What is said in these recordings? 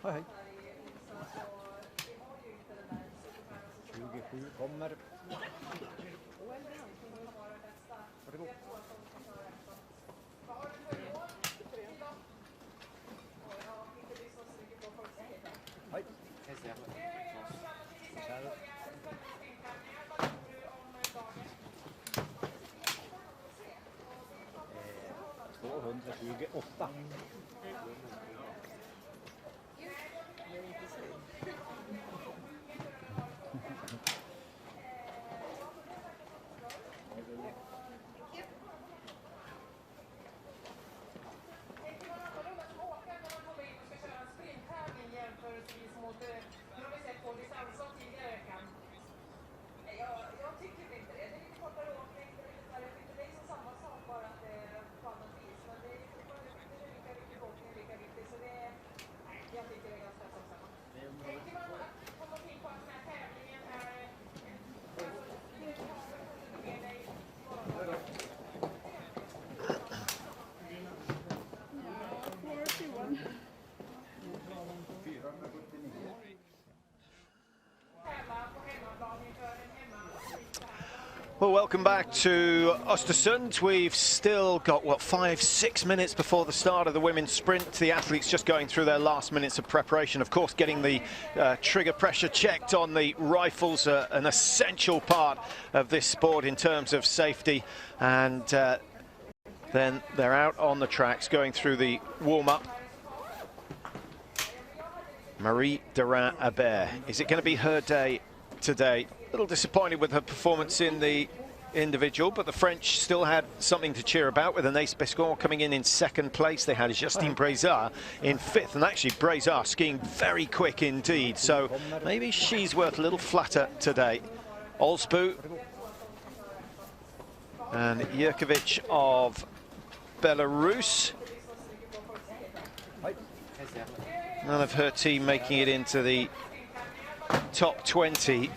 Hej hej. 27 kommer. Varsågod. Hej. Står 128. Well, welcome back to Ostersund. We've still got, what, 5-6 minutes before the start of the women's sprint. The athletes just going through their last minutes of preparation. Of course, getting the trigger pressure checked on the rifles, an essential part of this sport in terms of safety. And then they're out on the tracks going through the warm-up. Marie Durin-Habert. Is it going to be her day today? A little disappointed with her performance in the individual, but the French still had something to cheer about, with Anaïs Bescon coming in second place. They had Justine Brezard in fifth, and actually Brezard skiing very quick indeed, so maybe she's worth a little flatter today. Olsbu and Jurkovic of Belarus. None of her team making it into the top 20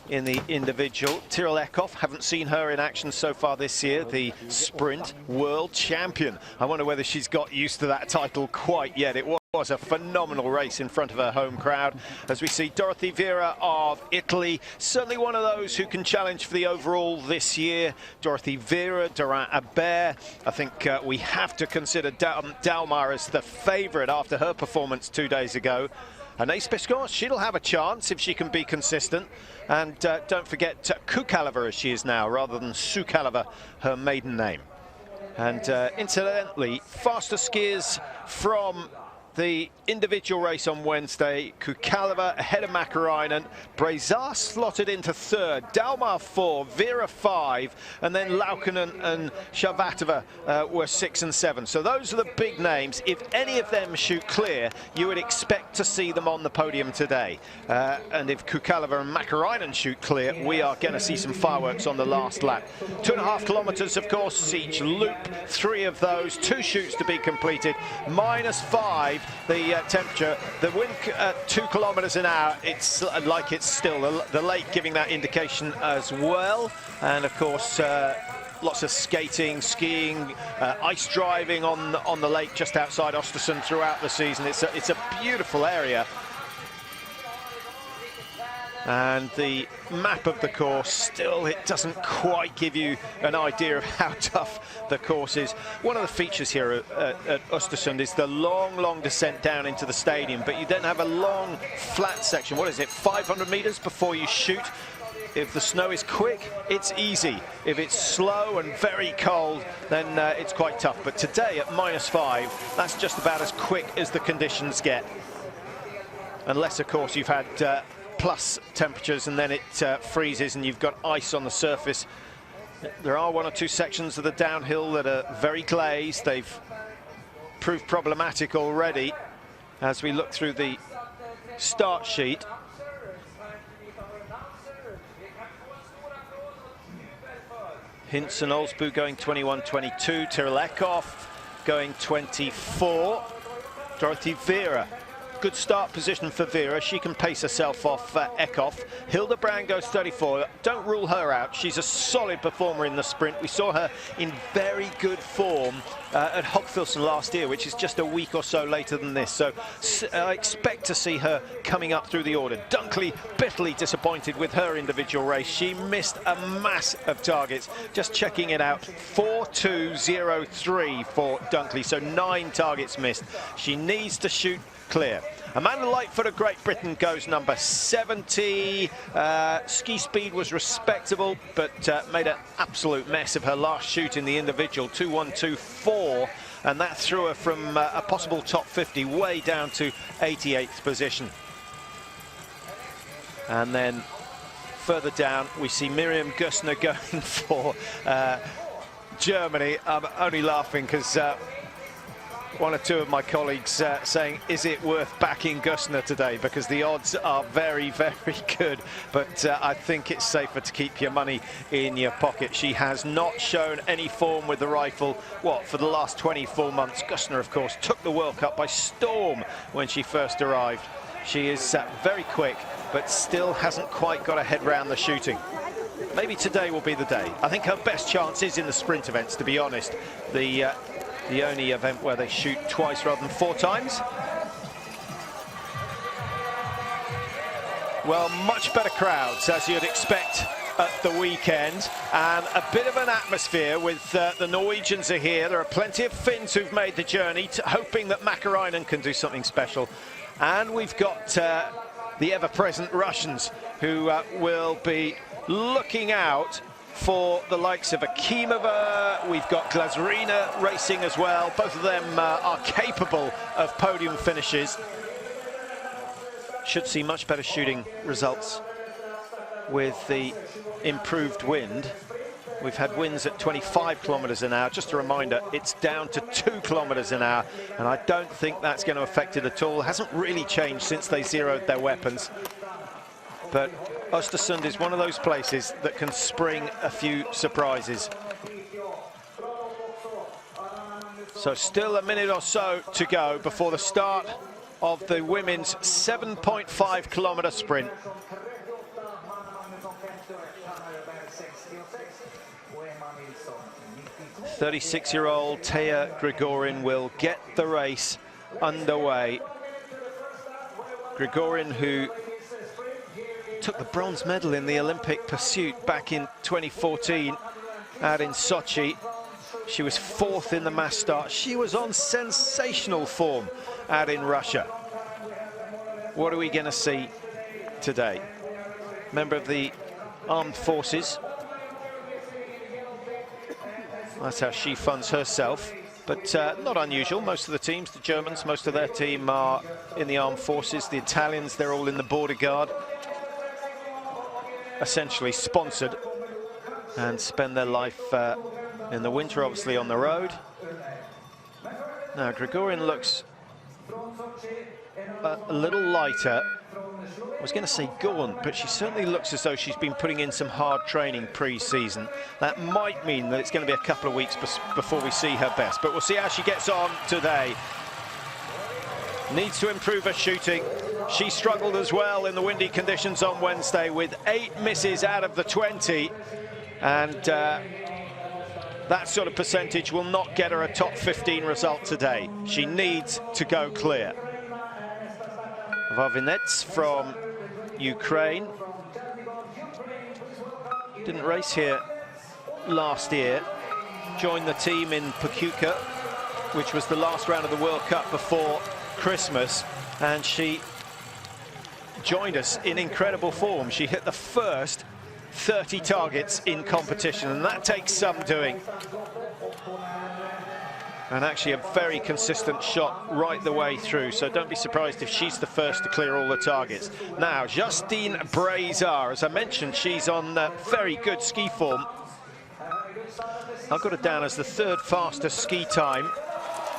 in the individual. Tyrell Eckhoff, haven't seen her in action so far this year, the sprint world champion. I wonder whether she's got used to that title quite yet. It was a phenomenal race in front of her home crowd. As we see Dorothée Viera of Italy, certainly one of those who can challenge for the overall this year. Dorothée Viera, Durin-Habert. I think we have to consider Dalmar as the favourite after her performance 2 days ago. Anaïs Bescon, she'll have a chance if she can be consistent. And don't forget Kukaleva, as she is now, rather than Sukaleva, her maiden name. And incidentally, faster skiers from the individual race on Wednesday. Kukaleva ahead of Mäkäräinen. Brezard slotted into third. Dalmar 4, Viera 5, and then Laukkanen and Sharvatova were 6 and 7. So those are the big names. If any of them shoot clear, you would expect to see them on the podium today. And if Kukaleva and Mäkäräinen shoot clear, we are going to see some fireworks on the last lap. 2.5 kilometers, of course, each loop. 3 of those, 2 shoots to be completed. -5. The temperature, the wind at 2 kilometers an hour, it's like it's still, the lake giving that indication as well. And of course, lots of skating, skiing, ice driving on the lake just outside Ostersund throughout the season. It's a beautiful area. And the map of the course, still, it doesn't quite give you an idea of how tough the course is. One of the features here at Ostersund is the long descent down into the stadium, but you then have a long, flat section. What is it, 500 meters before you shoot? If the snow is quick, it's easy. If it's slow and very cold, then it's quite tough. But today at -5, that's just about as quick as the conditions get. Unless, of course, you've had plus temperatures and then it freezes and you've got ice on the surface. There are 1 or 2 sections of the downhill that are very glazed. They've proved problematic already as we look through the start sheet. Hintz and Olsbu going 21-22. Tyrell Eckhoff going 24. Dorothée Viera good start position for Vera. She can pace herself off Eckhoff. Hildebrand goes 34. Don't rule her out. She's a solid performer in the sprint. We saw her in very good form at Ostersund last year, which is just a week or so later than this. So I expect to see her coming up through the order. Dunkley bitterly disappointed with her individual race. She missed a mass of targets. Just checking it out, 4.203 for Dunkley, so 9 targets missed. She needs to shoot clear. Amanda Lightfoot of Great Britain goes number 70. Ski speed was respectable, but made an absolute mess of her last shoot in the individual, 2.124, and that threw her from a possible top 50 way down to 88th position. And then further down, we see Miriam Gussner going for Germany. I'm only laughing because one or two of my colleagues saying, is it worth backing Gussner today? Because the odds are very, very good. But I think it's safer to keep your money in your pocket. She has not shown any form with the rifle, for the last 24 months. Gussner, of course, took the World Cup by storm when she first arrived. She is very quick, but still hasn't quite got her head round the shooting. Maybe today will be the day. I think her best chance is in the sprint events, to be honest. The only event where they shoot twice rather than 4 times. Well, much better crowds, as you'd expect at the weekend, and a bit of an atmosphere with the Norwegians are here. There are plenty of Finns who've made the journey, hoping that Mäkäräinen can do something special. And we've got the ever-present Russians who will be looking out for the likes of Akimova. We've got Glazarina racing as well. Both of them are capable of podium finishes. Should see much better shooting results with the improved wind. We've had winds at 25 kilometers an hour. Just a reminder, it's down to 2 kilometers an hour, and I don't think that's going to affect it at all. It hasn't really changed since they zeroed their weapons. But Ostersund is one of those places that can spring a few surprises. So still a minute or so to go before the start of the women's 7.5 kilometer sprint. 36-year-old Taya Grigorin will get the race underway. Grigorin, who took the bronze medal in the Olympic pursuit back in 2014 out in Sochi. She was 4th in the mass start. She was on sensational form out in Russia. What are we going to see today? Member of the armed forces. That's how she funds herself. But not unusual. Most of the teams, the Germans, most of their team are in the armed forces. The Italians, they're all in the border guard. Essentially sponsored, and spend their life in the winter, obviously, on the road. Now, Grigorin looks a little lighter. I was going to say gaunt, but she certainly looks as though she's been putting in some hard training pre-season. That might mean that it's going to be a couple of weeks before we see her best, but we'll see how she gets on today. Needs to improve her shooting. She struggled as well in the windy conditions on Wednesday with 8 misses out of the 20, and that sort of percentage will not get her a top 15 result today. She needs to go clear. Vavinets from Ukraine. Didn't race here last year. Joined the team in Pokljuka, which was the last round of the World Cup before Christmas, and she joined us in incredible form. She hit the first 30 targets in competition, and that takes some doing. And actually a very consistent shot right the way through, so don't be surprised if she's the first to clear all the targets. Now, Justine Brazard, as I mentioned, she's on very good ski form. I've got it down as the 3rd fastest ski time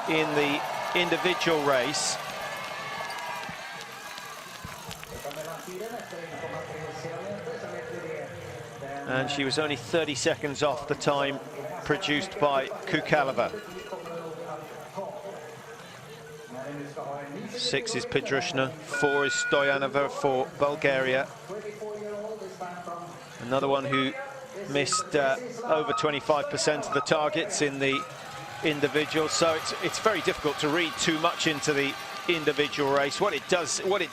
in the individual race. And she was only 30 seconds off the time produced by Kukalova. 6 is Pedrushna, 4 is Stoyanova for Bulgaria. Another one who missed over 25% of the targets in the individual. So it's very difficult to read too much into the individual race. What it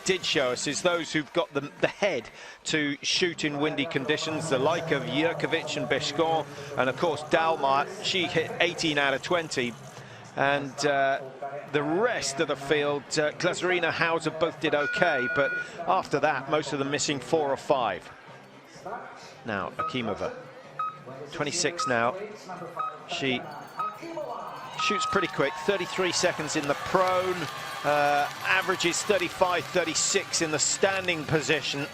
did show us is those who've got the head to shoot in windy conditions, the like of Jurkovic and Beshkon, and of course Dalmar. She hit 18 out of 20, and the rest of the field, Glazarina, Hauser both did okay, but after that most of them missing 4 or 5. Now Akimova, 26 now. She shoots pretty quick, 33 seconds in the prone, averages 35-36 in the standing position.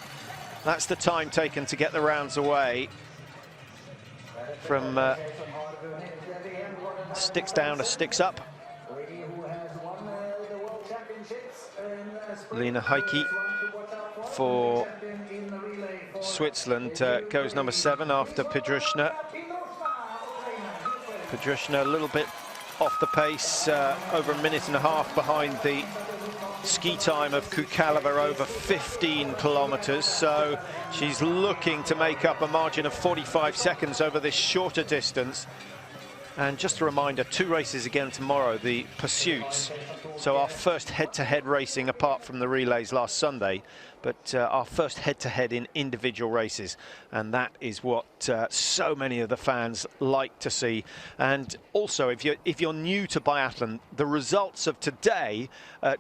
That's the time taken to get the rounds away from sticks down to sticks up. Lena Heike for Switzerland goes number 7 after Pedrushna. Pedrushna a little bit off the pace, over 1.5 minutes behind the ski time of Kukalova, over 15 kilometers. So she's looking to make up a margin of 45 seconds over this shorter distance. And just a reminder, 2 races again tomorrow, the pursuits. So our first head-to-head racing, apart from the relays last Sunday, but our first head-to-head in individual races. And that is what so many of the fans like to see. And also, if you're new to biathlon, the results of today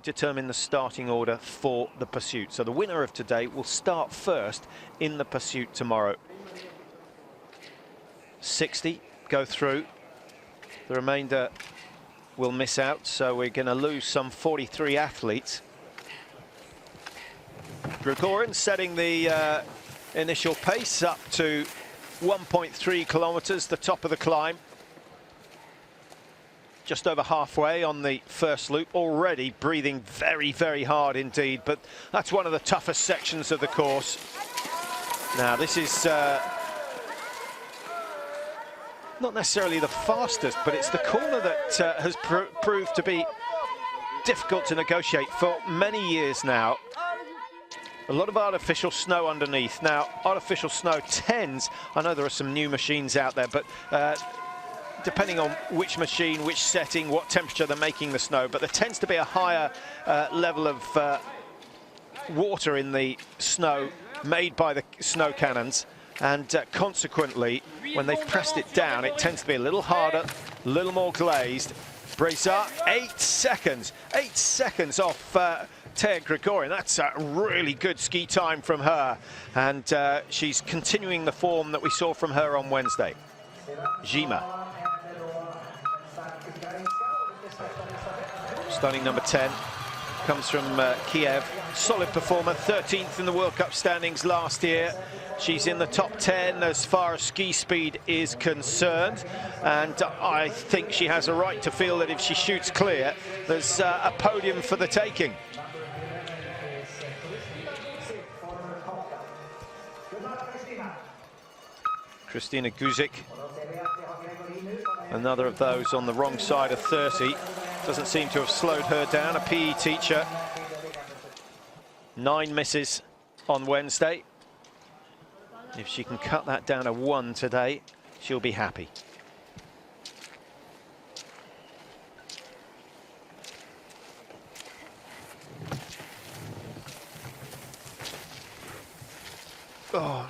determine the starting order for the pursuit. So the winner of today will start first in the pursuit tomorrow. 60 go through. The remainder will miss out, so we're going to lose some 43 athletes. Grigorin setting the initial pace up to 1.3 kilometers, the top of the climb. Just over halfway on the first loop, already breathing very, very hard indeed, but that's one of the toughest sections of the course. Now, this is not necessarily the fastest, but it's the corner that has proved to be difficult to negotiate for many years now. A lot of artificial snow underneath. Now, artificial snow tends, I know there are some new machines out there, but depending on which machine, which setting, what temperature they're making the snow, but there tends to be a higher level of water in the snow made by the snow cannons. And consequently, when they've pressed it down, it tends to be a little harder, a little more glazed. Brezar, 8 seconds. 8 seconds off Tea Grigorin. That's a really good ski time from her. And she's continuing the form that we saw from her on Wednesday. Zima. Starting number 10. Comes from Kiev. Solid performer, 13th in the World Cup standings last year. She's in the top 10 as far as ski speed is concerned, and I think she has a right to feel that if she shoots clear, there's a podium for the taking. Kristina Guzik, another of those on the wrong side of 30, doesn't seem to have slowed her down. A PE teacher, 9 misses on Wednesday. If she can cut that down to 1 today, she'll be happy. Oh.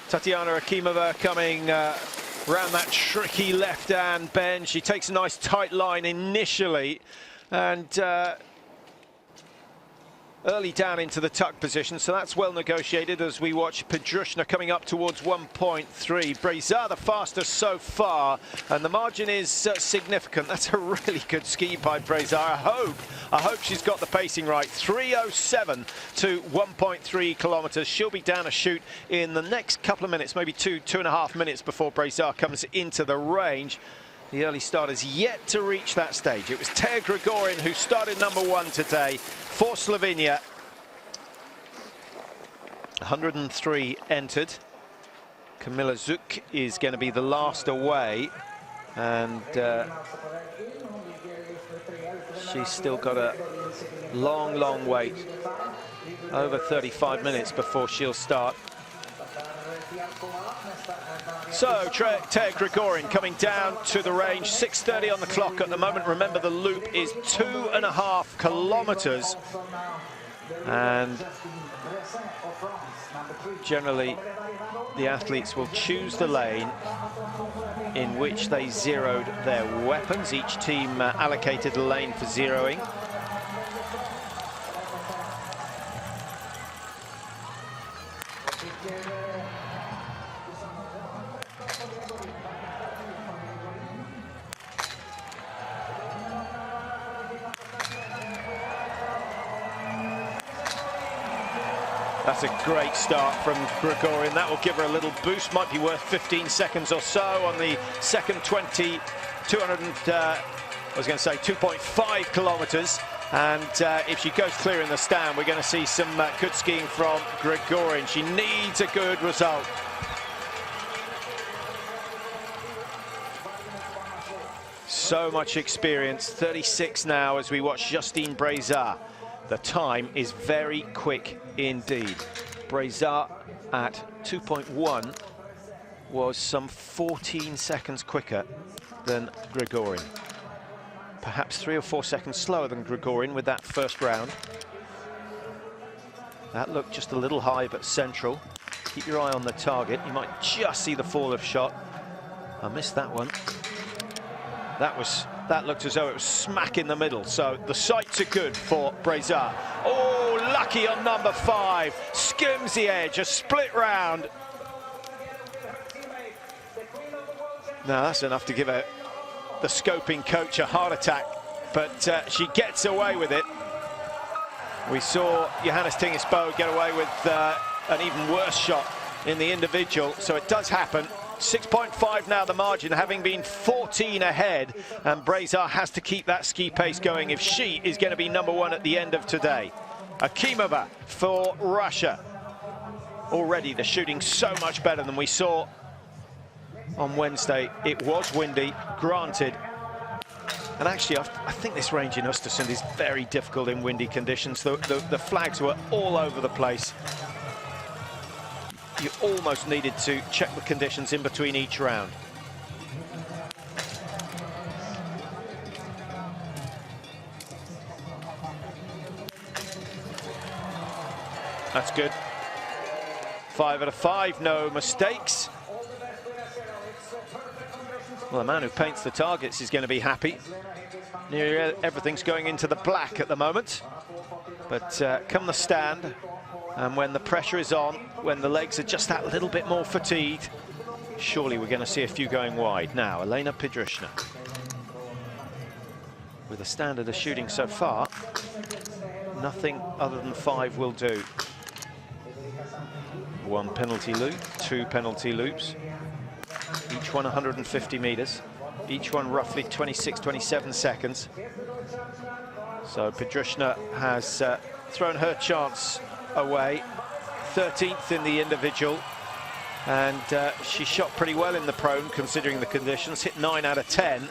Tatiana Akimova coming around that tricky left-hand bend. She takes a nice tight line initially, and early down into the tuck position, so that's well negotiated as we watch Pedrushna coming up towards 1.3. Brezar the fastest so far, and the margin is significant. That's a really good ski by Brezar. I hope she's got the pacing right. 3:07 to 1.3 kilometers. She'll be down a chute in the next couple of minutes, maybe 2.5 minutes before Brezar comes into the range. The early starters yet to reach that stage. It was Tea Grigorin who started number 1 today for Slovenia. 103 entered. Camilla Zuk is going to be the last away, and she's still got a long wait, over 35 minutes before she'll start. So Tea Grigorin coming down to the range, 6:30 on the clock at the moment. Remember, the loop is 2.5 kilometers, and generally the athletes will choose the lane in which they zeroed their weapons. Each team allocated a lane for zeroing. That's a great start from Grigorin. That will give her a little boost. Might be worth 15 seconds or so on the second 2.5 kilometers. And if she goes clear in the stand, we're going to see some good skiing from Grigorin. She needs a good result. So much experience. 36 now as we watch Justine Brezard. The time is very quick indeed. Brezard at 2.1 was some 14 seconds quicker than Grigorin. Perhaps 3 or 4 seconds slower than Grigorin with that first round. That looked just a little high but central. Keep your eye on the target. You might just see the fall of shot. I missed that one. That looked as though it was smack in the middle. So the sights are good for Brezard. Oh, lucky on number 5. Skims the edge, a split round. Now that's enough to give the scoping coach a heart attack, but she gets away with it. We saw Johannes Tingesbo get away with an even worse shot in the individual, so it does happen. 6.5 now the margin, having been 14 ahead, and Brezard has to keep that ski pace going if she is going to be number 1 at the end of today. Akimova for Russia. Already the shooting so much better than we saw on Wednesday. It was windy, granted, and actually I think this range in Ostersund is very difficult in windy conditions. The flags were all over the place. You almost needed to check the conditions in between each round. That's good. 5 out of 5, no mistakes. Well, the man who paints the targets is going to be happy. Nearly everything's going into the black at the moment. But come the stand, and when the pressure is on, when the legs are just that little bit more fatigued, surely we're going to see a few going wide. Now, Elena Pidrushna. With the standard of shooting so far, nothing other than 5 will do. 1 penalty loop, 2 penalty loops, each one 150 meters, each one roughly 26, 27 seconds. So Pidrushna has thrown her chance away. 13th in the individual, and she shot pretty well in the prone considering the conditions. Hit 9 out of 10.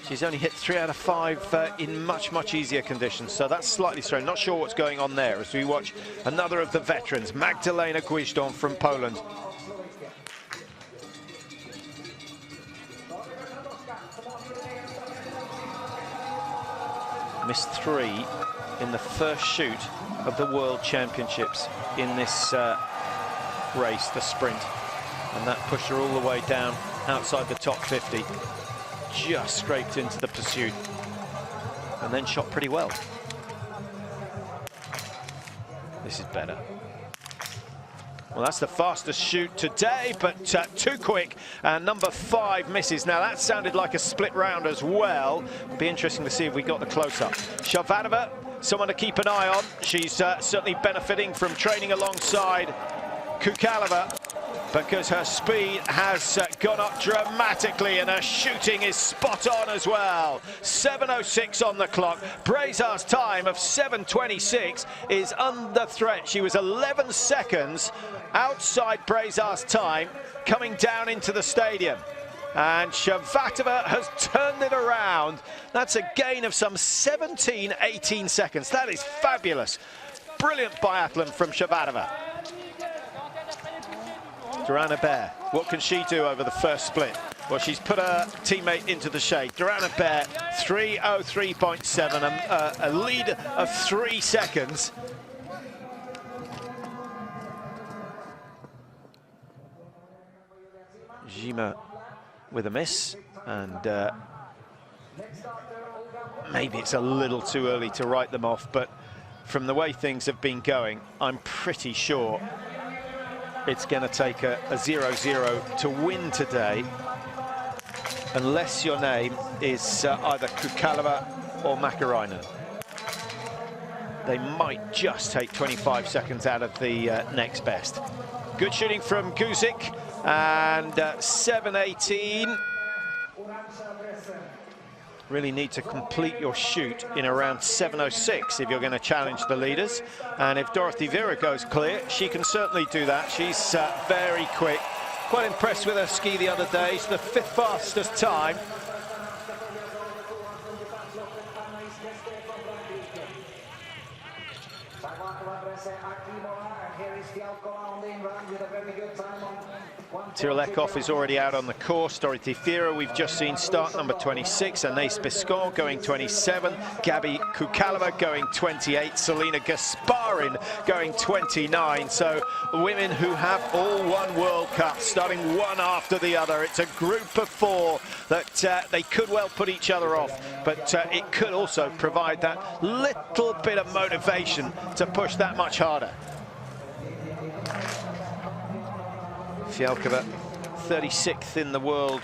She's only hit 3 out of 5 in much easier conditions, so that's slightly strange. Not sure what's going on there as we watch another of the veterans, Magdalena Gwizdon from Poland. Missed 3 in the first shoot of the World Championships in this race, the sprint, and that pushed her all the way down outside the top 50. Just scraped into the pursuit and then shot pretty well. This is better. Well, that's the fastest shoot today, but too quick, and number 5 misses. Now that sounded like a split round as well. Be interesting to see if we got the close-up. Sharvanova, someone to keep an eye on. She's certainly benefiting from training alongside Kukalova, because her speed has gone up dramatically and her shooting is spot on as well. 7:06 on the clock. Brezard's time of 7:26 is under threat. She was 11 seconds outside Brazar's time, coming down into the stadium. And Shavatová has turned it around. That's a gain of some 17, 18 seconds. That is fabulous. Brilliant biathlon from Shavatová. Duran Bear, what can she do over the first split? Well, she's put her teammate into the shade. Duran Bear, 3:03.7, a lead of 3 seconds. Zima with a miss, and maybe it's a little too early to write them off, but from the way things have been going, I'm pretty sure it's going to take a 0-0 to win today, unless your name is either Kukalova or Makarainen. They might just take 25 seconds out of the next best. Good shooting from Guzik, and 7:18. Really need to complete your shoot in around 7:06 if you're going to challenge the leaders. And if Dorothy Vera goes clear, she can certainly do that. She's very quick. Quite impressed with her ski the other day. She's the 5th fastest time. Tyrolekov is already out on the course. Dorothy Vera, we've just seen start number 26. Anais Biscon going 27. Gabi Kukalova going 28. Selena Gasparin going 29. So women who have all won World Cup, starting one after the other. It's a group of 4 that they could well put each other off, but it could also provide that little bit of motivation to push that much harder. Fialkova, 36th in the world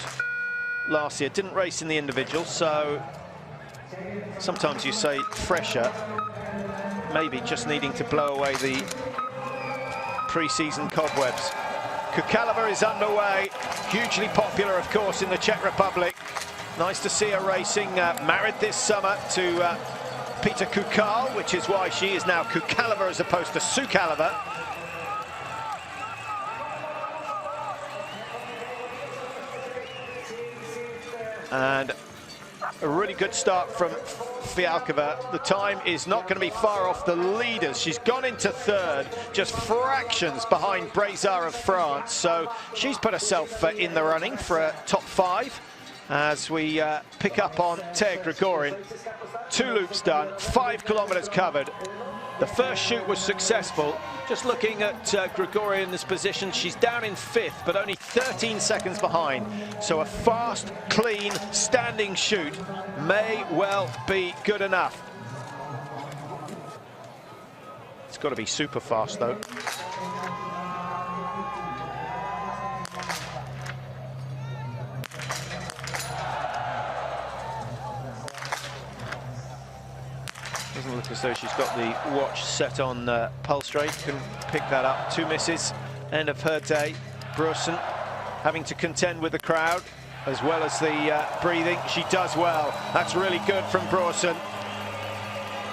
last year. Didn't race in the individual, so sometimes you say fresher, maybe just needing to blow away the pre-season cobwebs. Kukalova is underway, hugely popular, of course, in the Czech Republic. Nice to see her racing, married this summer to Peter Kukal, which is why she is now Kukalova as opposed to Sukalova. And a really good start from Fialkova. The time is not going to be far off the leaders. She's gone into 3rd, just fractions behind Brazar of France. So she's put herself in the running for a top 5 as we pick up on Tea Grigorin. 2 loops done, 5 kilometers covered. The first shoot was successful. Just looking at Grigorin's position, she's down in 5th, but only 13 seconds behind. So a fast, clean, standing shoot may well be good enough. It's got to be super fast, though. Doesn't look as though she's got the watch set on pulse rate. Can pick that up. 2 misses. End of her day. Broersen having to contend with the crowd as well as the breathing. She does well. That's really good from Broersen.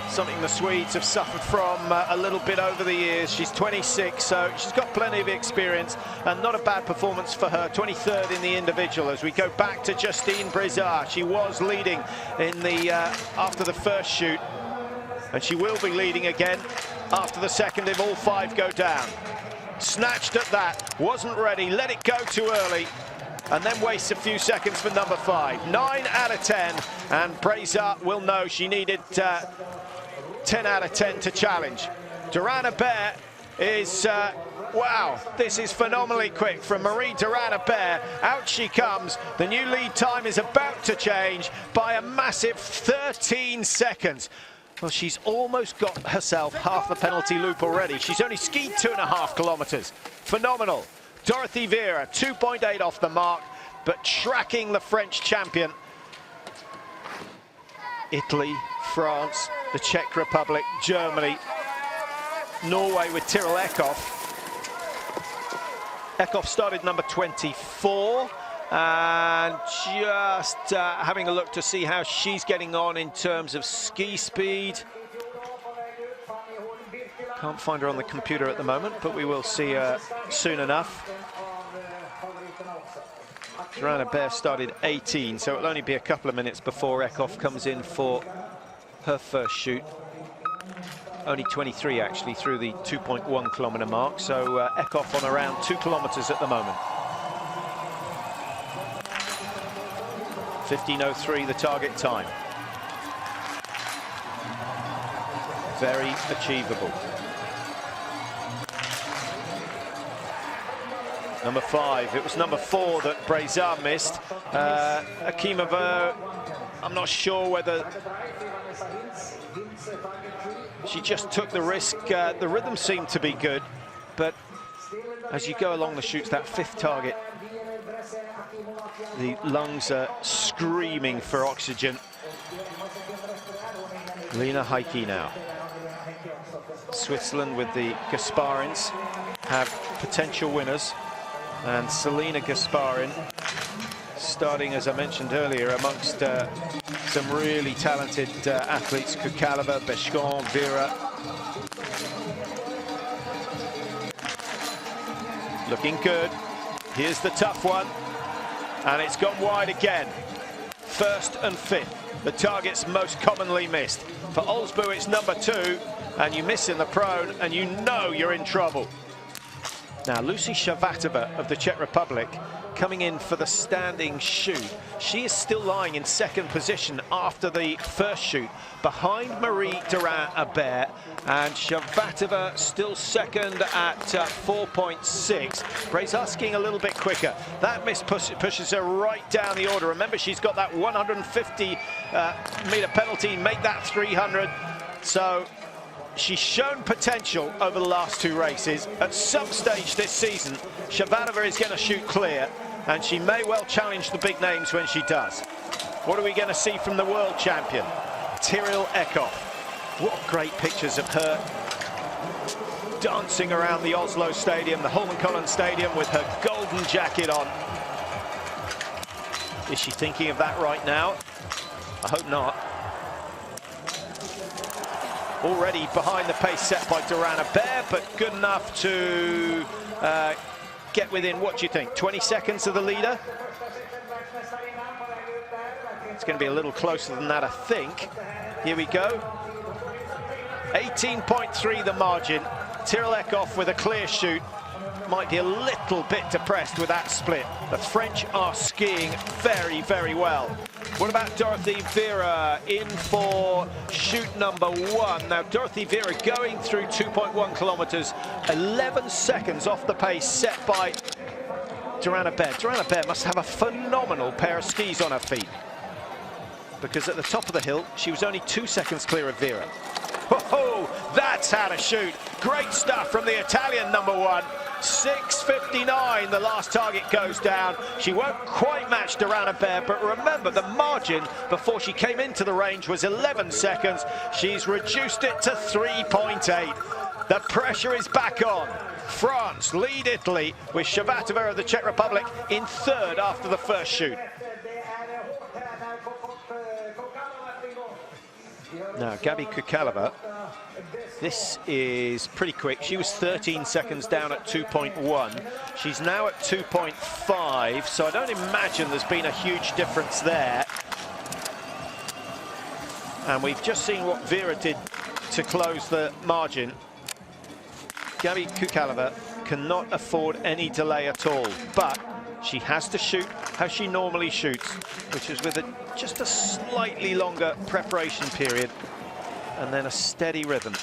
Something the Swedes have suffered from a little bit over the years. She's 26, so she's got plenty of experience, and not a bad performance for her. 23rd in the individual. As we go back to Justine Brizard, she was leading in the after the first shoot, and she will be leading again after the second if all 5 go down. Snatched at that, wasn't ready, let it go too early, and then wastes a few seconds for number 5. 9 out of 10, and Brazard will know she needed 10 out of 10 to challenge. Duran Bear is, wow, this is phenomenally quick from Marie Duran Bear. Out she comes. The new lead time is about to change by a massive 13 seconds. Well, she's almost got herself half the penalty loop already. She's only skied 2.5 kilometers. Phenomenal. Dorothy Vera, 2.8 off the mark, but tracking the French champion. Italy, France, the Czech Republic, Germany, Norway with Tyrrell Eckhoff. Eckhoff started number 24. And just having a look to see how she's getting on in terms of ski speed. Can't find her on the computer at the moment, but we will see her soon enough. Joanna Bear started 18, so it'll only be a couple of minutes before Eckhoff comes in for her first shoot. Only 23 actually through the 2.1 kilometre mark, so Eckhoff on around 2 kilometres at the moment. 15:03 the target time. Very achievable. Number 5, it was number 4 that Brezard missed. Akimova, I'm not sure whether she just took the risk. The rhythm seemed to be good, but as you go along the shoots, that 5th target, the lungs are screaming for oxygen. Lena Heike now. Switzerland with the Gasparins have potential winners. And Selena Gasparin starting, as I mentioned earlier, amongst some really talented athletes. Kukalova, Beshkon, Vera. Looking good. Here's the tough one. And it's gone wide again. 1st and 5th, the targets most commonly missed. For Olsbu, it's number 2, and you miss in the prone, and you know you're in trouble. Now, Lucy Shavatová of the Czech Republic coming in for the standing shoot. She is still lying in 2nd position after the first shoot, behind Marie Durand-Abert, and Shavatová still 2nd at 4.6. Brezard skiing a little bit quicker. That miss pushes her right down the order. Remember, she's got that 150 metre penalty, make that 300. So she's shown potential over the last 2 races. At some stage this season, Shavatová is going to shoot clear, and she may well challenge the big names when she does. What are we going to see from the world champion, Tiril Eckhoff? What great pictures of her dancing around the Oslo Stadium, the Holmenkollen Stadium, with her golden jacket on. Is she thinking of that right now? I hope not. Already behind the pace set by Durand-Abert, but good enough to get within, what do you think, 20 seconds of the leader? It's going to be a little closer than that, I think. Here we go. 18.3 the margin. Tiril Eckhoff with a clear shoot. Might be a little bit depressed with that split. The French are skiing very, very well. What about Dorothy Vera in for shoot number 1? Now, Dorothy Vera going through 2.1 kilometres, 11 seconds off the pace set by Durand-Abert. Durand-Abert must have a phenomenal pair of skis on her feet, because at the top of the hill, she was only 2 seconds clear of Vera. Oh, that's how to shoot. Great stuff from the Italian number 1. 6:59, the last target goes down. She won't quite match Durand-Abert, but remember, the margin before she came into the range was 11 seconds. She's reduced it to 3.8. The pressure is back on. France lead Italy with Shavatová of the Czech Republic in 3rd after the first shoot. Now, Gabi Kukalova, this is pretty quick. She was 13 seconds down at 2.1. She's now at 2.5, so I don't imagine there's been a huge difference there. And we've just seen what Vera did to close the margin. Gabi Kukalova cannot afford any delay at all, but she has to shoot how she normally shoots, which is with just a slightly longer preparation period and then a steady rhythm.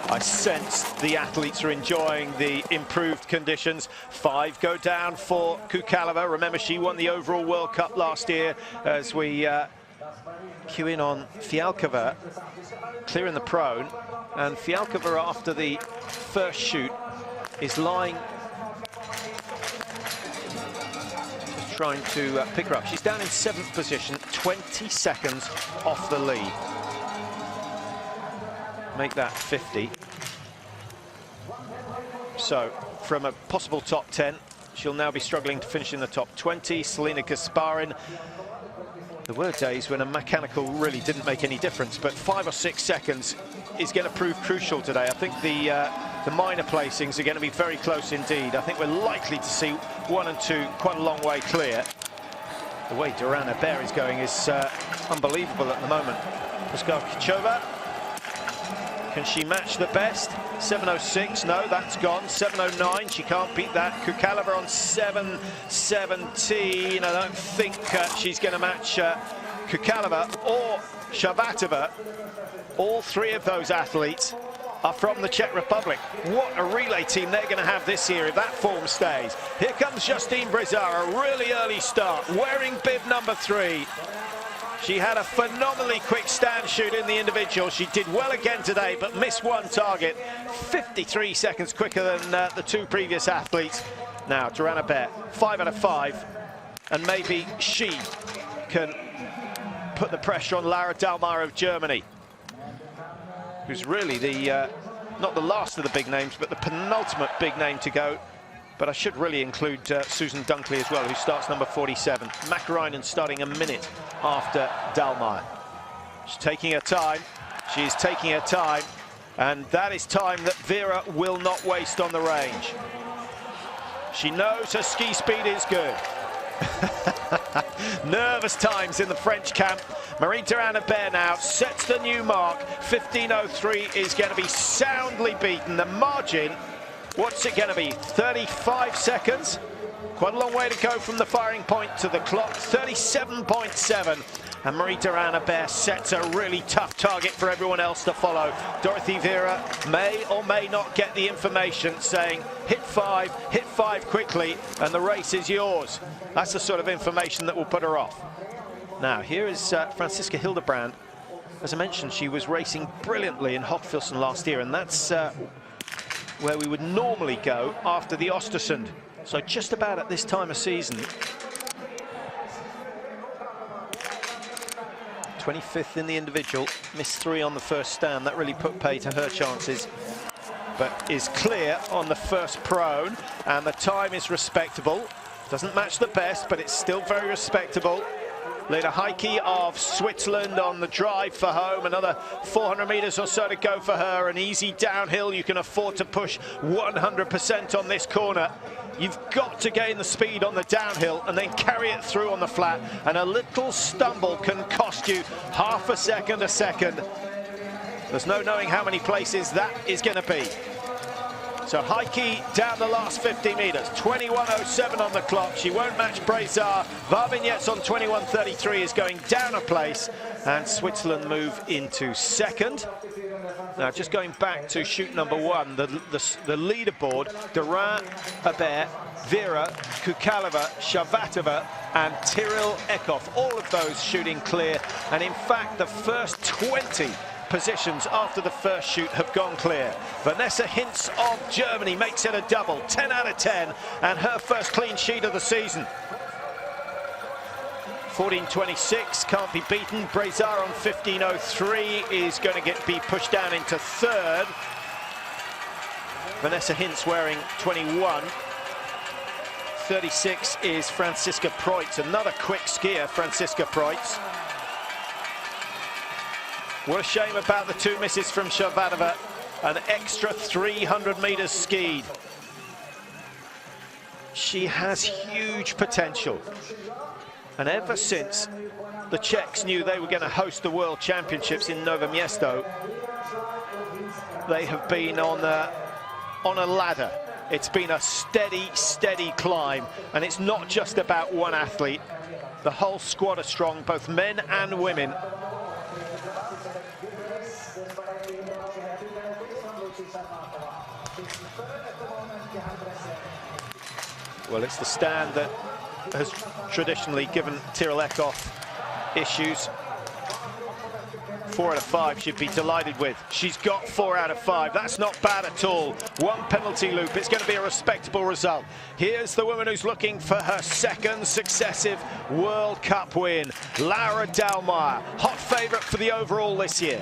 I sense the athletes are enjoying the improved conditions. 5 go down for Kukalova. Remember, she won the overall World Cup last year. As we cue in on Fialkova, clearing the prone. And Fialkova, after the first shoot, is lying, just trying to pick her up. She's down in 7th position, 20 seconds off the lead. Make that 50. So from a possible top 10, She'll now be struggling to finish in the top 20. Selena Gasparin. There were days when a mechanical really didn't make any difference, but 5 or 6 seconds is going to prove crucial today. I think the minor placings are going to be very close indeed. I think we're likely to see 1 and 2 quite a long way clear. The way Duran Hebert is going is unbelievable at the moment. Pliskova, can she match the best? 7:06, no, that's gone. 7:09, she can't beat that. Kukalova on 7:17. I don't think she's going to match Kukalova or Shavatová. All three of those athletes are from the Czech Republic. What a relay team they're going to have this year if that form stays. Here comes Justine Brizard, a really early start, wearing bib number 3. She had a phenomenally quick stand shoot in the individual. She did well again today, but missed one target. 53 seconds quicker than the 2 previous athletes. Now, Duran Hebert, 5 out of 5. And maybe she can put the pressure on Laura Dahlmeier of Germany, who's really the, not the last of the big names, but the penultimate big name to go. But I should really include Susan Dunkley as well, who starts number 47. Mäkäräinen starting a minute after Dahlmeier. She's taking her time. She's taking her time. And that is time that Vera will not waste on the range. She knows her ski speed is good. Nervous times in the French camp. Marie-Duran Hebert now sets the new mark. 15:03 is going to be soundly beaten. The margin, what's it going to be? 35 seconds? Quite a long way to go from the firing point to the clock. 37.7. And Marie-Duran Hebert sets a really tough target for everyone else to follow. Dorothee Vera may or may not get the information saying, hit 5 quickly, and the race is yours. That's the sort of information that will put her off. Now, here is Franziska Hildebrand. As I mentioned, she was racing brilliantly in Hochfilzen last year, and that's where we would normally go after the Ostersund. So just about at this time of season. 25th in the individual, missed 3 on the first stand. That really put pay to her chances, but is clear on the first prone, and the time is respectable. Doesn't match the best, but it's still very respectable. Lena Heike of Switzerland on the drive for home. Another 400 meters or so to go for her. An easy downhill. You can afford to push 100% on this corner. You've got to gain the speed on the downhill and then carry it through on the flat. And a little stumble can cost you half a second. There's no knowing how many places that is going to be. So Heike down the last 50 meters, 21:07 on the clock. She won't match Brizard. Varvignets on 21:33 is going down a place, and Switzerland move into second. Now, just going back to shoot number 1, the leaderboard: Duran Hebert, Vera, Kukalova, Shavatová, and Tyrell Eckhoff. All of those shooting clear, and in fact, the first 20 positions after the first shoot have gone clear. Vanessa Hintz of Germany makes it a double, 10 out of 10, and her first clean sheet of the season. 14:26 can't be beaten. Brizard on 15:03 is going to be pushed down into third. Vanessa Hintz wearing 21. 36 is Franziska Preutz, another quick skier, Franziska Preutz. What a shame about the 2 misses from Shavatová. An extra 300 meters skied. She has huge potential. And ever since the Czechs knew they were going to host the World Championships in Nové Město, they have been on a ladder. It's been a steady climb. And it's not just about one athlete. The whole squad are strong, both men and women. Well, it's the stand that has traditionally given Tyrell Eckhoff issues. 4 out of 5 she'd be delighted with. She's got 4 out of 5. That's not bad at all. 1 penalty loop. It's going to be a respectable result. Here's the woman who's looking for her second successive World Cup win. Laura Dahlmeier, hot favourite for the overall this year.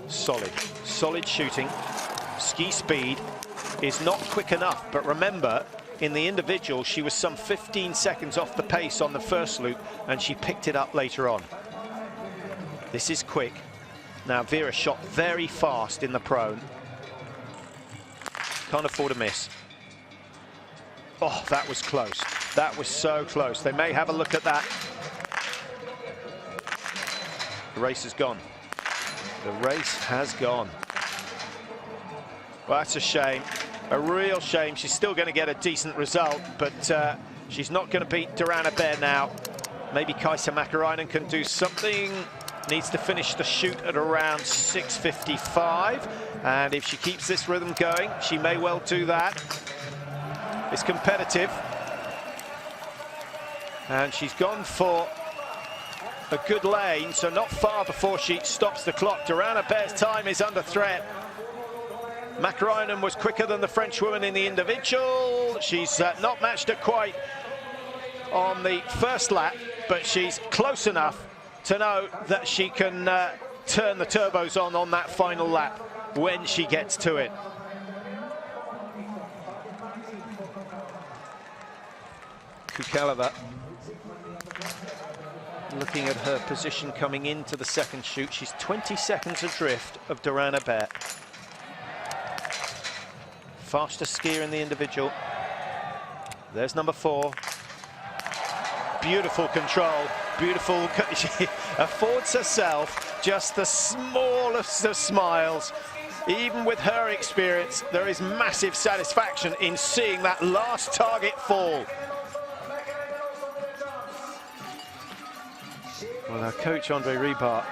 Solid shooting, ski speed, is not quick enough. But remember, in the individual, she was some 15 seconds off the pace on the first loop, and she picked it up later on. This is quick. Now, Vera shot very fast in the prone. Can't afford a miss. Oh, that was close. That was so close. They may have a look at that. The race has gone. The race has gone. Well, that's a shame. A real shame. She's still going to get a decent result, but she's not going to beat Dorana Bear now. Maybe Kaisa Mäkäräinen can do something. Needs to finish the shoot at around 6:55. And if she keeps this rhythm going, she may well do that. It's competitive. And she's gone for a good lane, so not far before she stops the clock. Dorana Bear's time is under threat. Mäkäräinen was quicker than the French woman in the individual. She's not matched it quite on the first lap, but she's close enough to know that she can turn the turbos on that final lap when she gets to it. Kukaleva looking at her position coming into the second shoot. She's 20 seconds adrift of Dorana Bear. Faster skier in the individual. There's number 4. Beautiful control, beautiful. She affords herself just the smallest of smiles. Even with her experience, there is massive satisfaction in seeing that last target fall. Well, our coach, Andrei Rybak,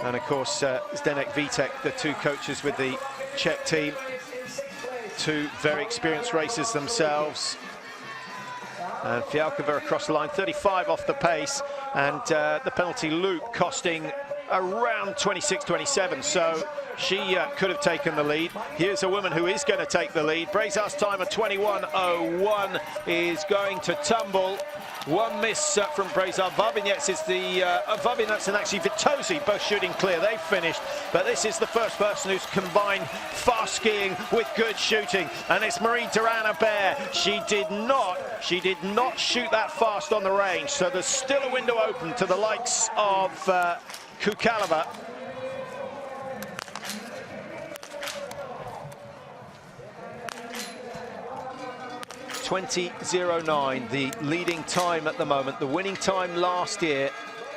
and of course, Zdeněk Vítek, the two coaches with the Czech team, two very experienced racers themselves. And Fialkova across the line, 35 off the pace, and the penalty loop costing around 26-27, so she could have taken the lead. Here's a woman who is going to take the lead. Brezar's time of 21:01 is going to tumble. One miss from Brezar. Vavrinets is the Vavrinets and actually Vitosi both shooting clear. They've finished, but this is the first person who's combined fast skiing with good shooting, and it's Marie Dorana Bear. She did not shoot that fast on the range, so there's still a window open to the likes of Kukaleva. .20.09, the leading time at the moment. The winning time last year,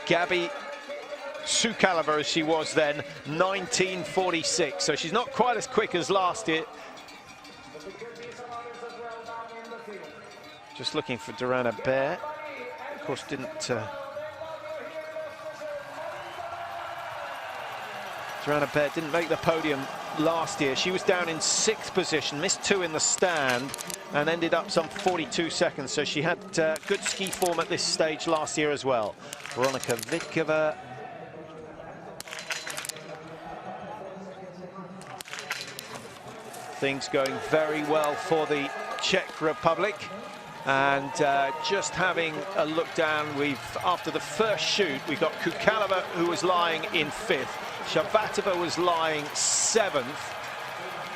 Gabi Sukaleva, as she was then, 19:46. So she's not quite as quick as last year. Just looking for Dorana Bear. Of course, Dorana Bear didn't make the podium last year. She was down in 6th position, missed 2 in the stand, and ended up some 42 seconds. So she had good ski form at this stage last year as well. Veronika Vitkova. Things going very well for the Czech Republic. And just having a look down, after the first shoot, we got Kukaleva, who was lying in 5th. Shabatova was lying 7th.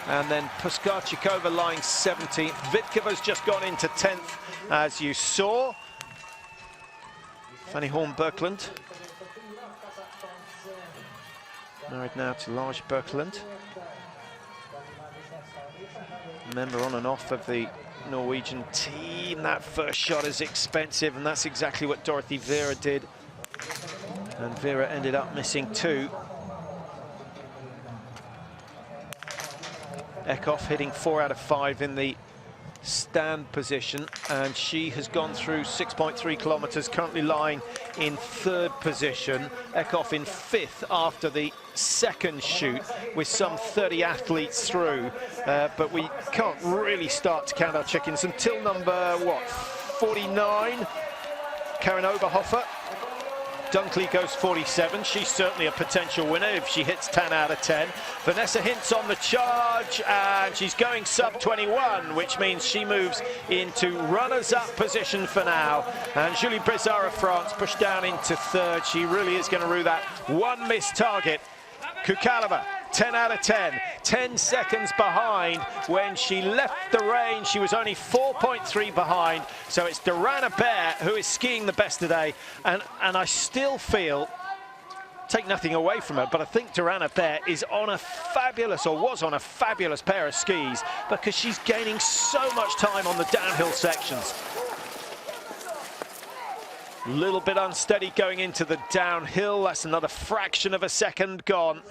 And then Puskarchikova lying 17th. Vitkova's just gone into 10th, as you saw. Fanny Horn-Birkeland. Married now to Lars Birkeland. Member on and off of the Norwegian team. That first shot is expensive, and that's exactly what Dorothy Vera did. And Vera ended up missing 2. Eckhoff hitting 4 out of 5 in the stand position, and she has gone through 6.3 kilometers, currently lying in 3rd position. Eckhoff in 5th after the second shoot, with some 30 athletes through, but we can't really start to count our chickens until number 49, Karen Oberhofer. Dunkley goes 47. She's certainly a potential winner if she hits 10 out of 10. Vanessa Hintz on the charge, and she's going sub 21, which means she moves into runners-up position for now. And Julie Brezar of France pushed down into 3rd. She really is going to rue that one missed target. Kukaleva 10 out of 10. 10 seconds behind. When she left the range, she was only 4.3 behind. So it's Duran Bear who is skiing the best today. And I still feel, take nothing away from her, but I think Duran Bear is on a fabulous, or was on a fabulous pair of skis, because she's gaining so much time on the downhill sections. A little bit unsteady going into the downhill. That's another fraction of a second gone.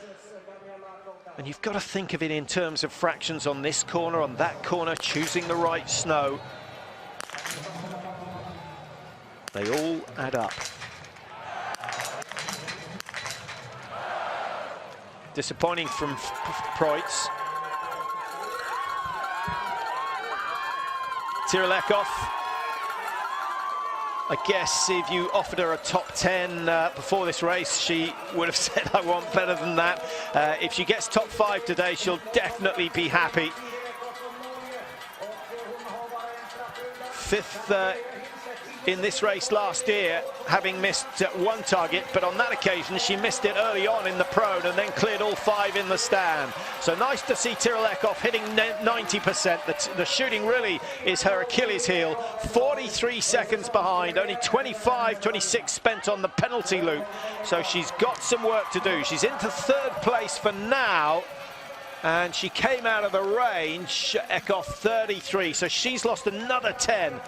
And you've got to think of it in terms of fractions on this corner, on that corner, choosing the right snow. They all add up. Disappointing from Preutz. Tirolekov. I guess if you offered her a top 10 before this race, she would have said, I want better than that. If she gets top 5 today, she'll definitely be happy. 5th in this race last year, having missed one target, but on that occasion she missed it early on in the prone and then cleared all 5 in the stand. So nice to see Tirolekov hitting 90%. The shooting really is her Achilles heel. 43 seconds behind, only 25, 26 spent on the penalty loop. So she's got some work to do. She's into 3rd place for now. And she came out of the range, Eckhoff 33, so she's lost another 10.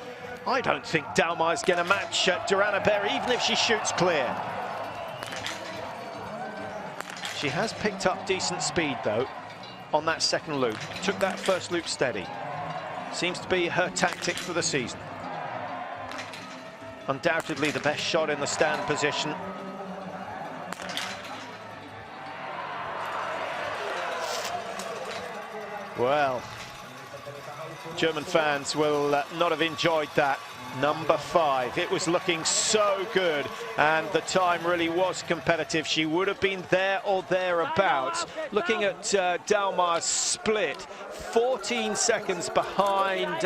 I don't think Dalmar's going to match Duran Bear, even if she shoots clear. She has picked up decent speed, though, on that second loop. Took that first loop steady. Seems to be her tactic for the season. Undoubtedly the best shot in the stand position. Well, German fans will not have enjoyed that. Number 5. It was looking so good, and the time really was competitive. She would have been there or thereabouts. Looking at Dalmar's split, 14 seconds behind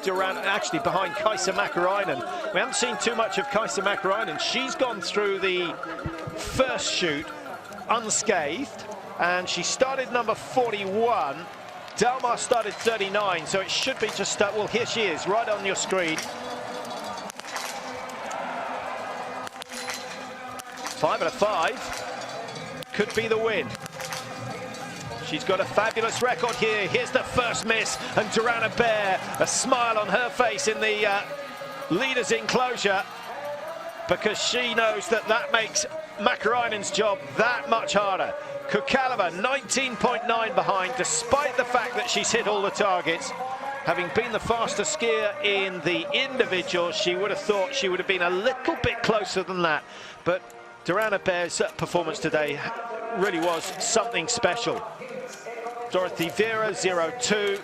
Duran, actually behind Kaisa Mäkäräinen. We haven't seen too much of Kaisa Mäkäräinen. She's gone through the first shoot unscathed, and she started number 41. Dalmar started 39, so it should be just, well, here she is, right on your screen. 5 out of 5 could be the win. She's got a fabulous record here. Here's the first miss, and Duran Bear, a smile on her face in the leaders' enclosure, because she knows that that makes Mäkäräinen's job that much harder. Kukalova 19.9 behind, despite the fact that she's hit all the targets. Having been the fastest skier in the individual, she would have thought she would have been a little bit closer than that. But Duran Bear's performance today really was something special. Dorothy Vera, 0-2.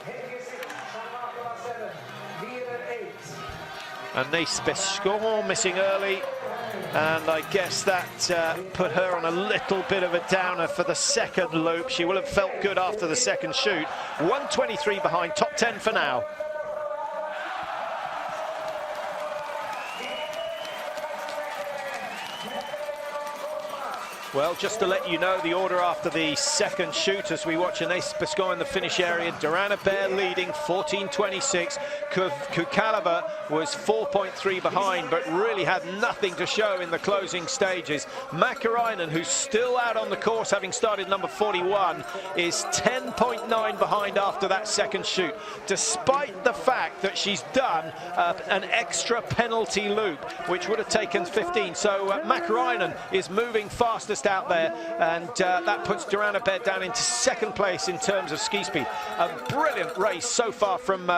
Anais Bescon missing early. And I guess that put her on a little bit of a downer for the second loop. She will have felt good after the second shoot. 123 behind, top 10 for now. Well, just to let you know the order after the second shoot as we watch Anais Bescon in the finish area. Duran Bear leading 14.26. Kukalova was 4.3 behind, but really had nothing to show in the closing stages. Mäkäräinen, who's still out on the course, having started number 41, is 10.9 behind after that second shoot, despite the fact that she's done an extra penalty loop, which would have taken 15. So Mäkäräinen is moving fastest out there, and that puts Duran Bear down into 2nd place in terms of ski speed. A brilliant race so far from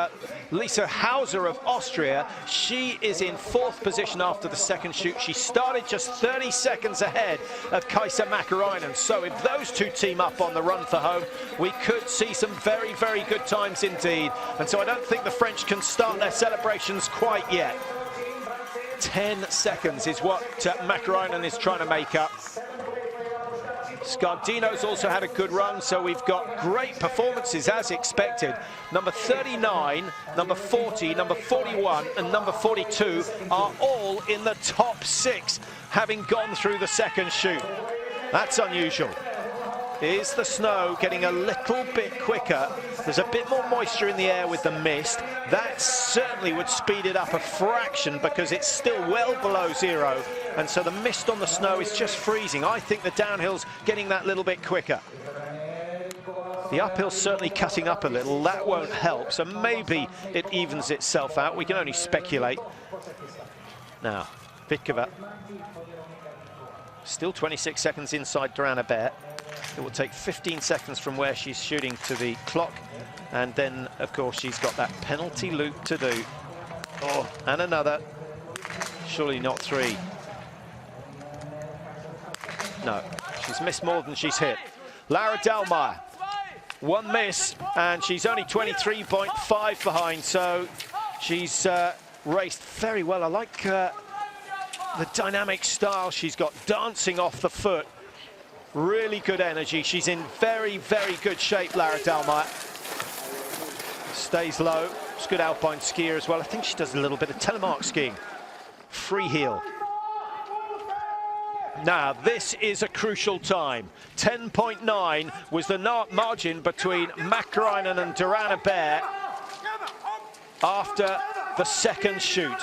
Lisa Hauser of Austria. She is in 4th position after the second shoot. She started just 30 seconds ahead of Kaisa Mäkäräinen. So if those two team up on the run for home, we could see some very, very good times indeed. And so I don't think the French can start their celebrations quite yet. 10 seconds is what Mäkäräinen is trying to make up. Scardino's also had a good run, so we've got great performances as expected. Number 39, number 40, number 41 and number 42 are all in the top 6, having gone through the second shoot. That's unusual. Is the snow getting a little bit quicker? There's a bit more moisture in the air with the mist. That certainly would speed it up a fraction because it's still well below zero. And so the mist on the snow is just freezing. I think the downhill's getting that little bit quicker. The uphill's certainly cutting up a little. That won't help. So maybe it evens itself out. We can only speculate. Now, Vitkova. Still 26 seconds inside Durana Bear. It will take 15 seconds from where she's shooting to the clock. And then, of course, she's got that penalty loop to do. Oh, and another. Surely not 3. No, she's missed more than she's hit. Laura Dahlmeier, 1 miss, and she's only 23.5 behind. So she's raced very well. I like the dynamic style she's got, dancing off the foot. Really good energy. She's in very, very good shape, Laura Dahlmeier. Stays low. She's a good alpine skier as well. I think she does a little bit of telemark skiing. Free heel. Now, this is a crucial time. 10.9 was the margin between Mäkräinen and Durana Bear after the second shoot.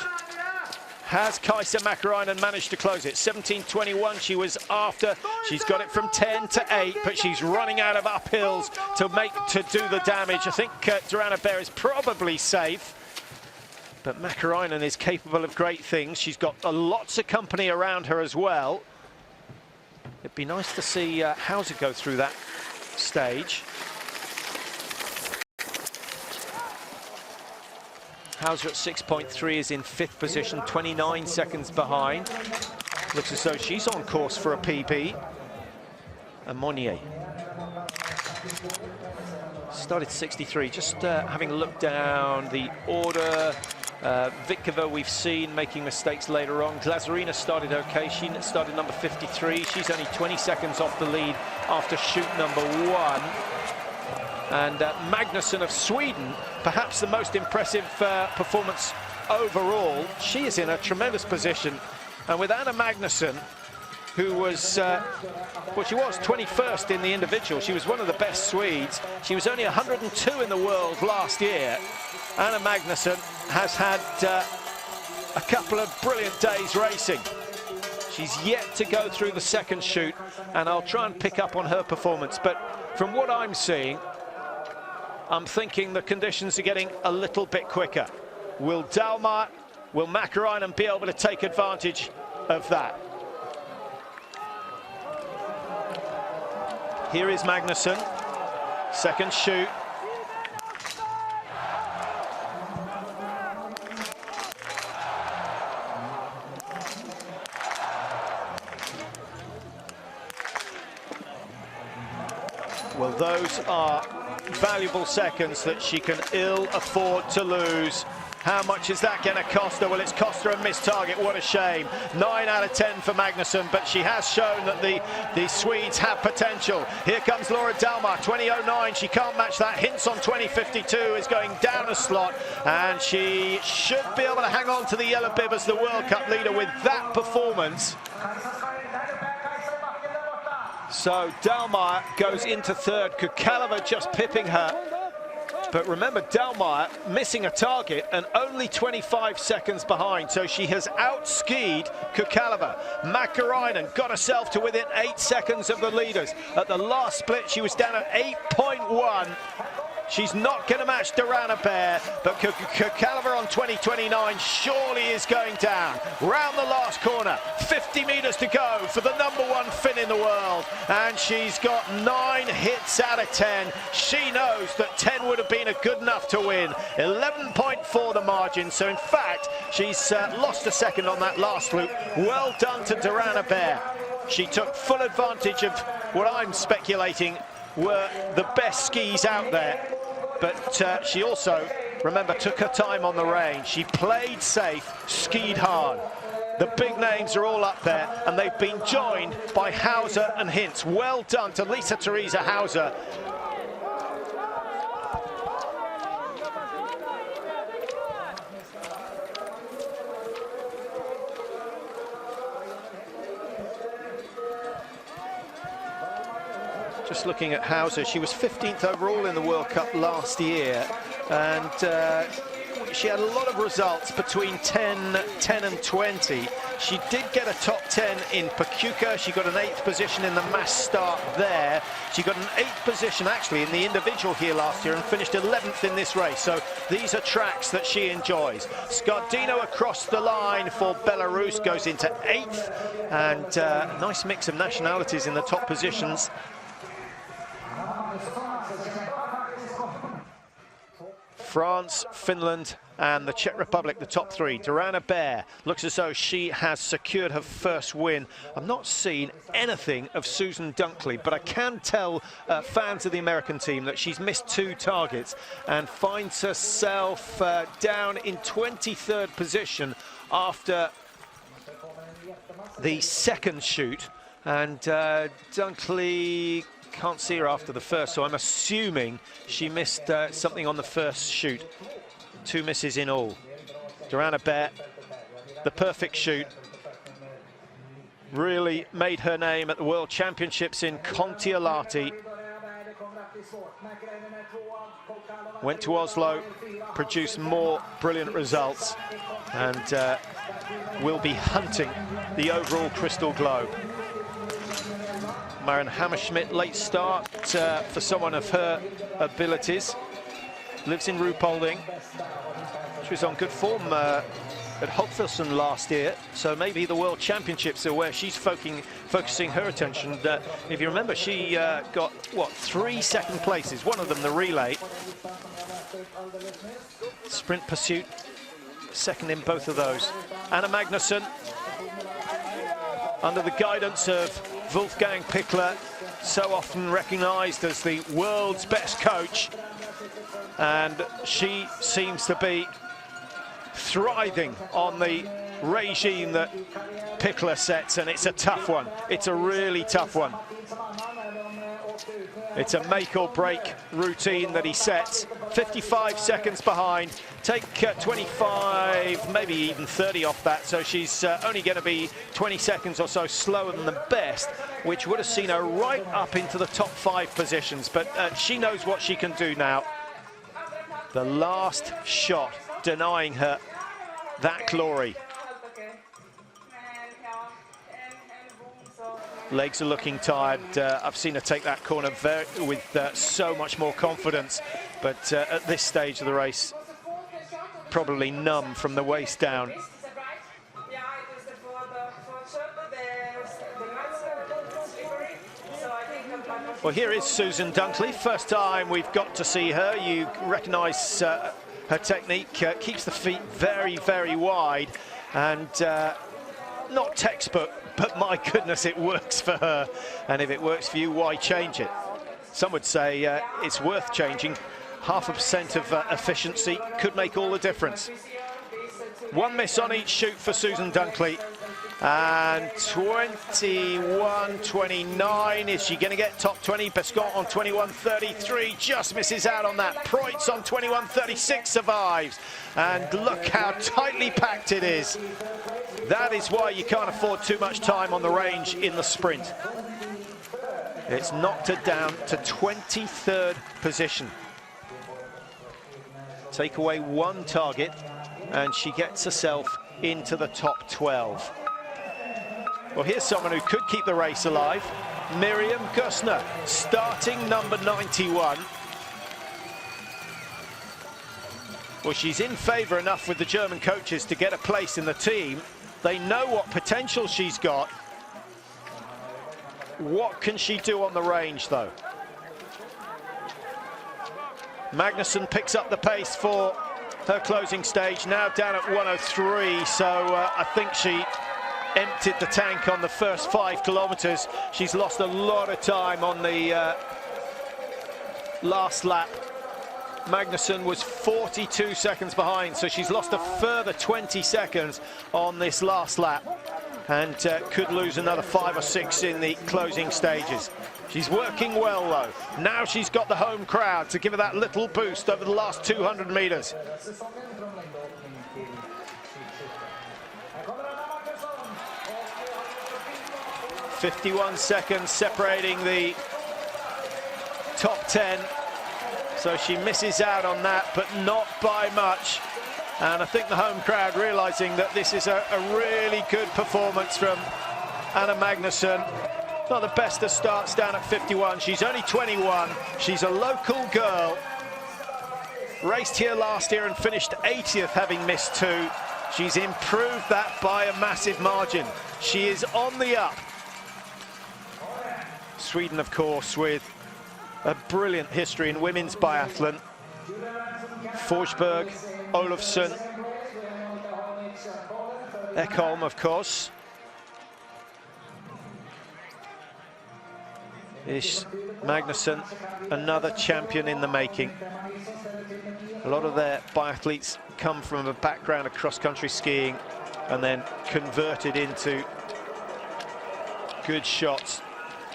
Has Kaisa Mäkräinen managed to close it? 17.21 she was after. She's got it from 10 to 8, but she's running out of uphills to do the damage. I think Durana Bear is probably safe, but Mäkräinen is capable of great things. She's got lots of company around her as well. It'd be nice to see Hauser go through that stage. Hauser at 6.3 is in 5th position, 29 seconds behind. Looks as though she's on course for a PB. And Monnier started 63. Just having a look down the order. Vitkova we've seen making mistakes later on. Glazarina started okay. She started number 53. She's only 20 seconds off the lead after shoot number 1. And Magnusson of Sweden, perhaps the most impressive performance overall. She is in a tremendous position. And with Anna Magnusson, who was, well, she was 21st in the individual. She was one of the best Swedes. She was only 102 in the world last year. Anna Magnusson has had a couple of brilliant days racing. She's yet to go through the second shoot, and I'll try and pick up on her performance. But from what I'm seeing, I'm thinking the conditions are getting a little bit quicker. Will Mäkräinen be able to take advantage of that? Here is Magnusson, second shoot. Well, those are valuable seconds that she can ill afford to lose. How much is that going to cost her? Well, it's cost her a missed target. What a shame. 9 out of 10 for Magnusson, but she has shown that the Swedes have potential. Here comes Laura Dahlmeier, 20.09. She can't match that. Hints on 20.52 is going down a slot, and she should be able to hang on to the yellow bib as the World Cup leader with that performance. So Dahlmeier goes into third. Kukaleva just pipping her. But remember, Dahlmeier missing a target and only 25 seconds behind. So she has out-skied Kukaleva. Mäkräinen got herself to within 8 seconds of the leaders. At the last split, she was down at 8.1. She's not going to match Durana Bear, but Kukaleva on 20.29 surely is going down. Round the last corner, 50 meters to go for the #1 Finn in the world. And she's got 9 hits out of 10. She knows that 10 would have been good enough to win. 11.4 the margin. So in fact, she's lost a second on that last loop. Well done to Durana Bear. She took full advantage of what I'm speculating were the best skis out there. But she also, remember, took her time on the range. She played safe, skied hard. The big names are all up there, and they've been joined by Hauser and Hintz. Well done to Lisa Theresa Hauser. Just looking at Hauser, she was 15th overall in the World Cup last year, and she had a lot of results between 10 and 20. She did get a top 10 in Pachuca. She got an 8th position in the mass start there. She got an 8th position actually in the individual here last year and finished 11th in this race. So these are tracks that she enjoys. Scardino across the line for Belarus goes into 8th, and a nice mix of nationalities in the top positions. France, Finland and the Czech Republic, the top 3. Durana Bear looks as though she has secured her first win. I've not seen anything of Susan Dunkley, but I can tell fans of the American team that she's missed 2 targets and finds herself down in 23rd position after the second shoot. And Dunkley, can't see her after the first, so I'm assuming she missed something on the first shoot. 2 misses in all. Durana Bear, the perfect shoot. Really made her name at the World Championships in Kontiolahti. Went to Oslo, produced more brilliant results, and will be hunting the overall Crystal Globe. Maren Hammerschmidt, late start for someone of her abilities. Lives in Ruhpolding. She was on good form at Ostersund last year, so maybe the World Championships are where she's focusing her attention. If you remember, she got, what, 3 second places, one of them the relay. Sprint pursuit, second in both of those. Anna Magnusson, under the guidance of Wolfgang Pichler, so often recognised as the world's best coach, and she seems to be thriving on the regime that Pichler sets, and it's a tough one. It's a really tough one. It's a make or break routine that he sets. 55 seconds behind. Take 25, maybe even 30 off that, so she's only going to be 20 seconds or so slower than the best, which would have seen her right up into the top 5 positions. But she knows what she can do now. The last shot denying her that glory. Legs are looking tired. I've seen her take that corner with so much more confidence, but at this stage of the race, probably numb from the waist down. Well, here is Susan Dunkley. First time we've got to see her. You recognise her technique. Keeps the feet very, very wide, and not textbook, but my goodness, it works for her. And if it works for you, why change it? Some would say it's worth changing. 0.5% of efficiency could make all the difference. 1 miss on each shoot for Susan Dunkley. And 21.29. Is she going to get top 20? Pescon on 21.33 just misses out on that. Preutz on 21.36 survives. And look how tightly packed it is. That is why you can't afford too much time on the range in the sprint. It's knocked her down to 23rd position. Take away 1 target and she gets herself into the top 12. Well, here's someone who could keep the race alive. Miriam Gössner, starting number 91. Well, she's in favour enough with the German coaches to get a place in the team. They know what potential she's got. What can she do on the range, though? Magnusson picks up the pace for her closing stage, now down at 1:03, so I think she emptied the tank on the first 5 kilometres. She's lost a lot of time on the last lap. Magnusson was 42 seconds behind, so she's lost a further 20 seconds on this last lap, and could lose another 5 or 6 in the closing stages. She's working well, though. Now she's got the home crowd to give her that little boost over the last 200 metres. 51 seconds separating the top 10. So she misses out on that, but not by much. And I think the home crowd realizing that this is a really good performance from Anna Magnusson. Not the best of starts down at 51. She's only 21. She's a local girl. Raced here last year and finished 80th, having missed 2. She's improved that by a massive margin. She is on the up. Sweden, of course, with a brilliant history in women's biathlon. Forsberg, Ostersund, Ekholm, of course. Is Magnusson another champion in the making? A lot of their biathletes come from a background of cross-country skiing and then converted into good shots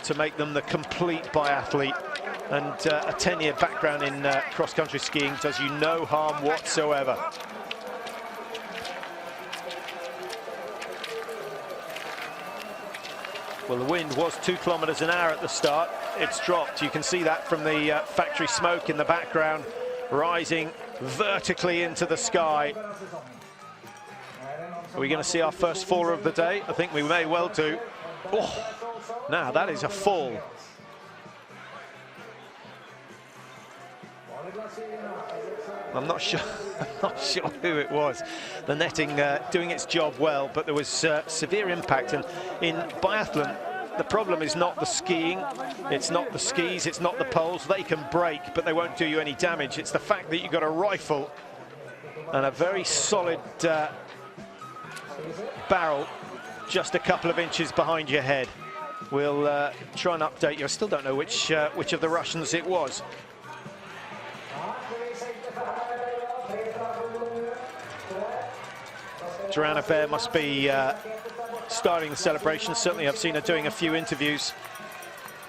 to make them the complete biathlete. And a 10-year background in cross-country skiing does you no harm whatsoever. Well, the wind was 2 kilometers an hour at the start. It's dropped. You can see that from the factory smoke in the background, rising vertically into the sky. Are we going to see our first faller of the day? I think we may well do. Oh, now that is a fall. I'm not sure who it was. The netting doing its job well, but there was severe impact. And in biathlon, the problem is not the skiing, it's not the skis, it's not the poles. They can break, but they won't do you any damage. It's the fact that you've got a rifle and a very solid barrel just a couple of inches behind your head. We'll try and update you. I still don't know which of the Russians it was. Joanna Bear must be starting the celebration. Certainly I've seen her doing a few interviews,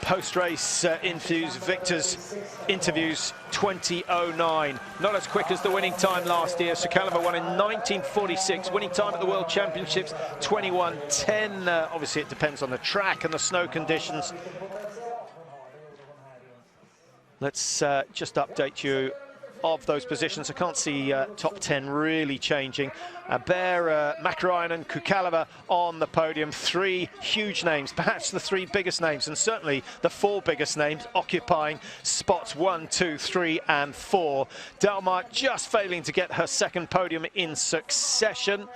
post-race interviews. Victor's interviews 20:09. Not as quick as the winning time last year. Sokolova won in 1946. Winning time at the World Championships 21:10. Obviously it depends on the track and the snow conditions. Let's just update you of those positions. I can't see top 10 really changing. Bear, Mäkirainen, Kukalova on the podium. 3 huge names, perhaps the 3 biggest names, and certainly the 4 biggest names occupying spots 1, 2, 3 and 4. Dalmar just failing to get her second podium in succession.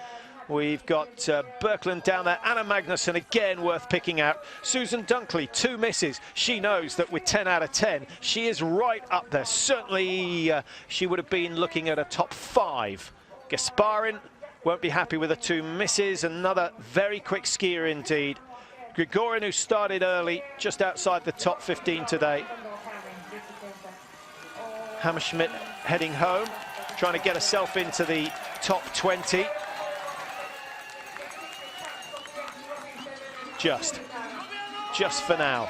We've got Birkeland down there. Anna Magnusson again worth picking out. Susan Dunkley, 2 misses. She knows that with 10 out of 10, she is right up there. Certainly she would have been looking at a top 5. Gasparin won't be happy with the 2 misses. Another very quick skier indeed. Grigorin, who started early, just outside the top 15 today. Hammerschmidt heading home, trying to get herself into the top 20. Just for now.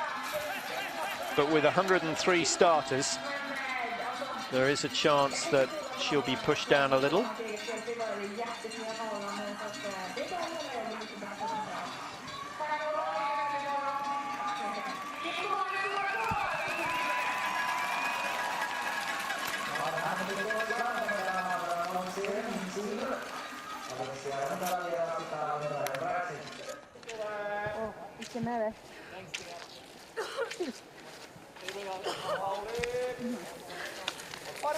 But with 103 starters, there is a chance that she'll be pushed down a little.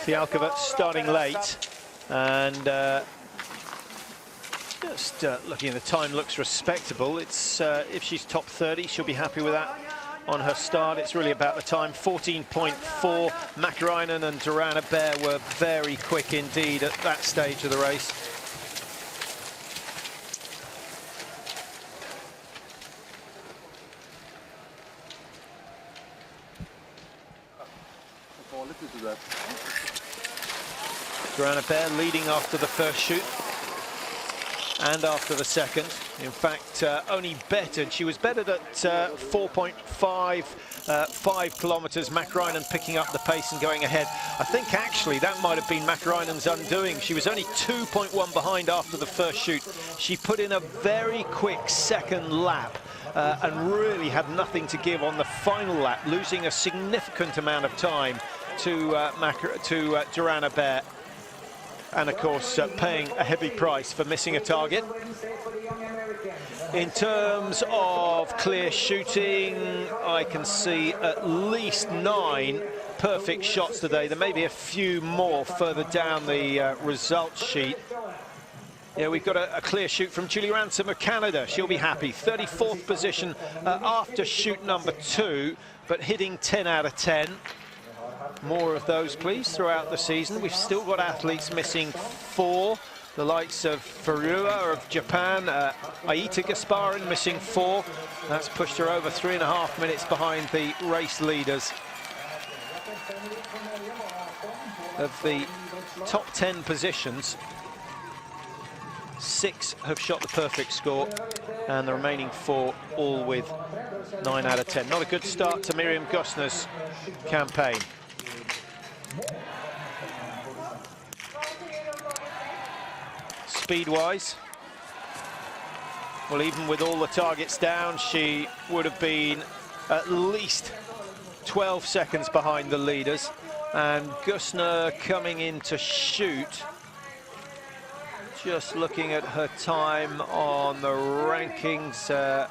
Fialkova starting late, and just looking at the time, looks respectable. It's if she's top 30, she'll be happy with that on her start. It's really about the time. 14.4. Mäkirainen and Joanna Bear were very quick indeed at that stage of the race. Joanna Bear leading after the first shoot and after the second. In fact, only bettered. She was bettered at 4.5 kilometers. Mäkirainen picking up the pace and going ahead. I think actually that might have been Mäkirainen's undoing. She was only 2.1 behind after the first shoot. She put in a very quick second lap and really had nothing to give on the final lap, losing a significant amount of time to Duran Abert, and of course paying a heavy price for missing a target. In terms of clear shooting, I can see at least 9 perfect shots today. There may be a few more further down the results sheet. Yeah, we've got a clear shoot from Julie Ransom of Canada. She'll be happy. 34th position after shoot number 2, but hitting 10 out of 10. More of those, please, throughout the season. We've still got athletes missing 4. The likes of Furua of Japan, Aita Gasparin missing 4. That's pushed her over 3.5 minutes behind the race leaders. Of the top 10 positions, 6 have shot the perfect score, and the remaining 4 all with 9 out of 10. Not a good start to Miriam Gusner's campaign. Speed-wise, well, even with all the targets down, she would have been at least 12 seconds behind the leaders. And Gusner coming in to shoot. Just looking at her time on the rankings. I'm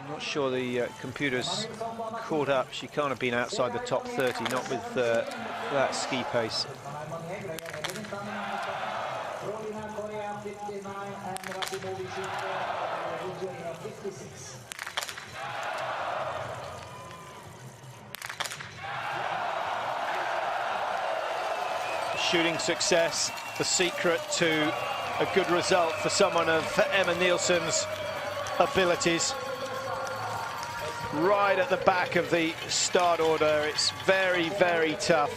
not sure the computer's caught up. She can't have been outside the top 30, not with that ski pace. Shooting success, the secret to a good result for someone of Emma Nielsen's abilities. Right at the back of the start order, it's very, very tough.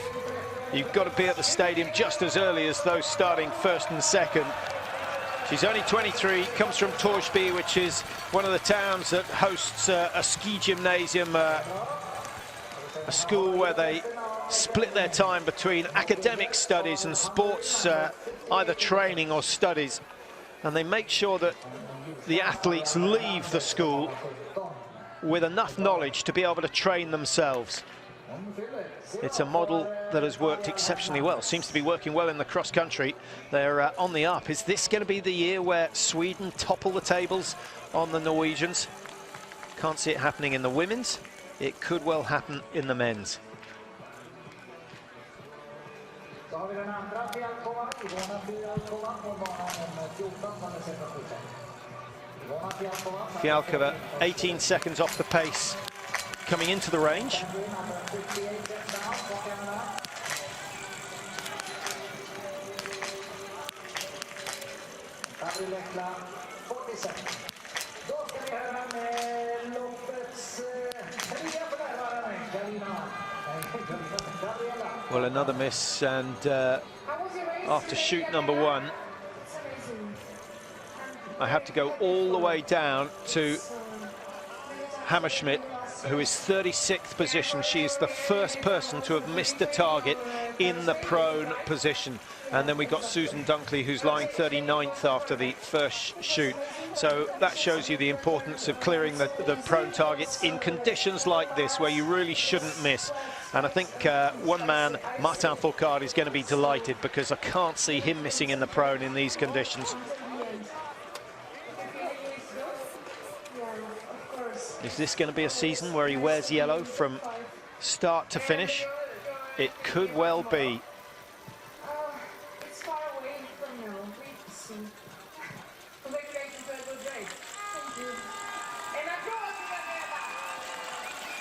You've got to be at the stadium just as early as those starting first and second. She's only 23, comes from Torsby, which is one of the towns that hosts a ski gymnasium, a school where they split their time between academic studies and sports, either training or studies. And they make sure that the athletes leave the school with enough knowledge to be able to train themselves. It's a model that has worked exceptionally well. Seems to be working well in the cross country. They're on the up. Is this going to be the year where Sweden topple the tables on the Norwegians? Can't see it happening in the women's. It could well happen in the men's. Fialkova 18 seconds off the pace coming into the range. Well, another miss, and after shoot number 1, I have to go all the way down to Hammerschmidt, who is 36th position. She is the first person to have missed the target in the prone position. And then we got Susan Dunkley, who's lying 39th after the first shoot. So that shows you the importance of clearing the prone targets in conditions like this, where you really shouldn't miss. And I think one man, Martin Fourcade, is going to be delighted, because I can't see him missing in the prone in these conditions. Is this going to be a season where he wears yellow from start to finish? It could well be. It's far away from now. Wait to see. Congratulations for a good race. Thank you. And applause to Gabriela.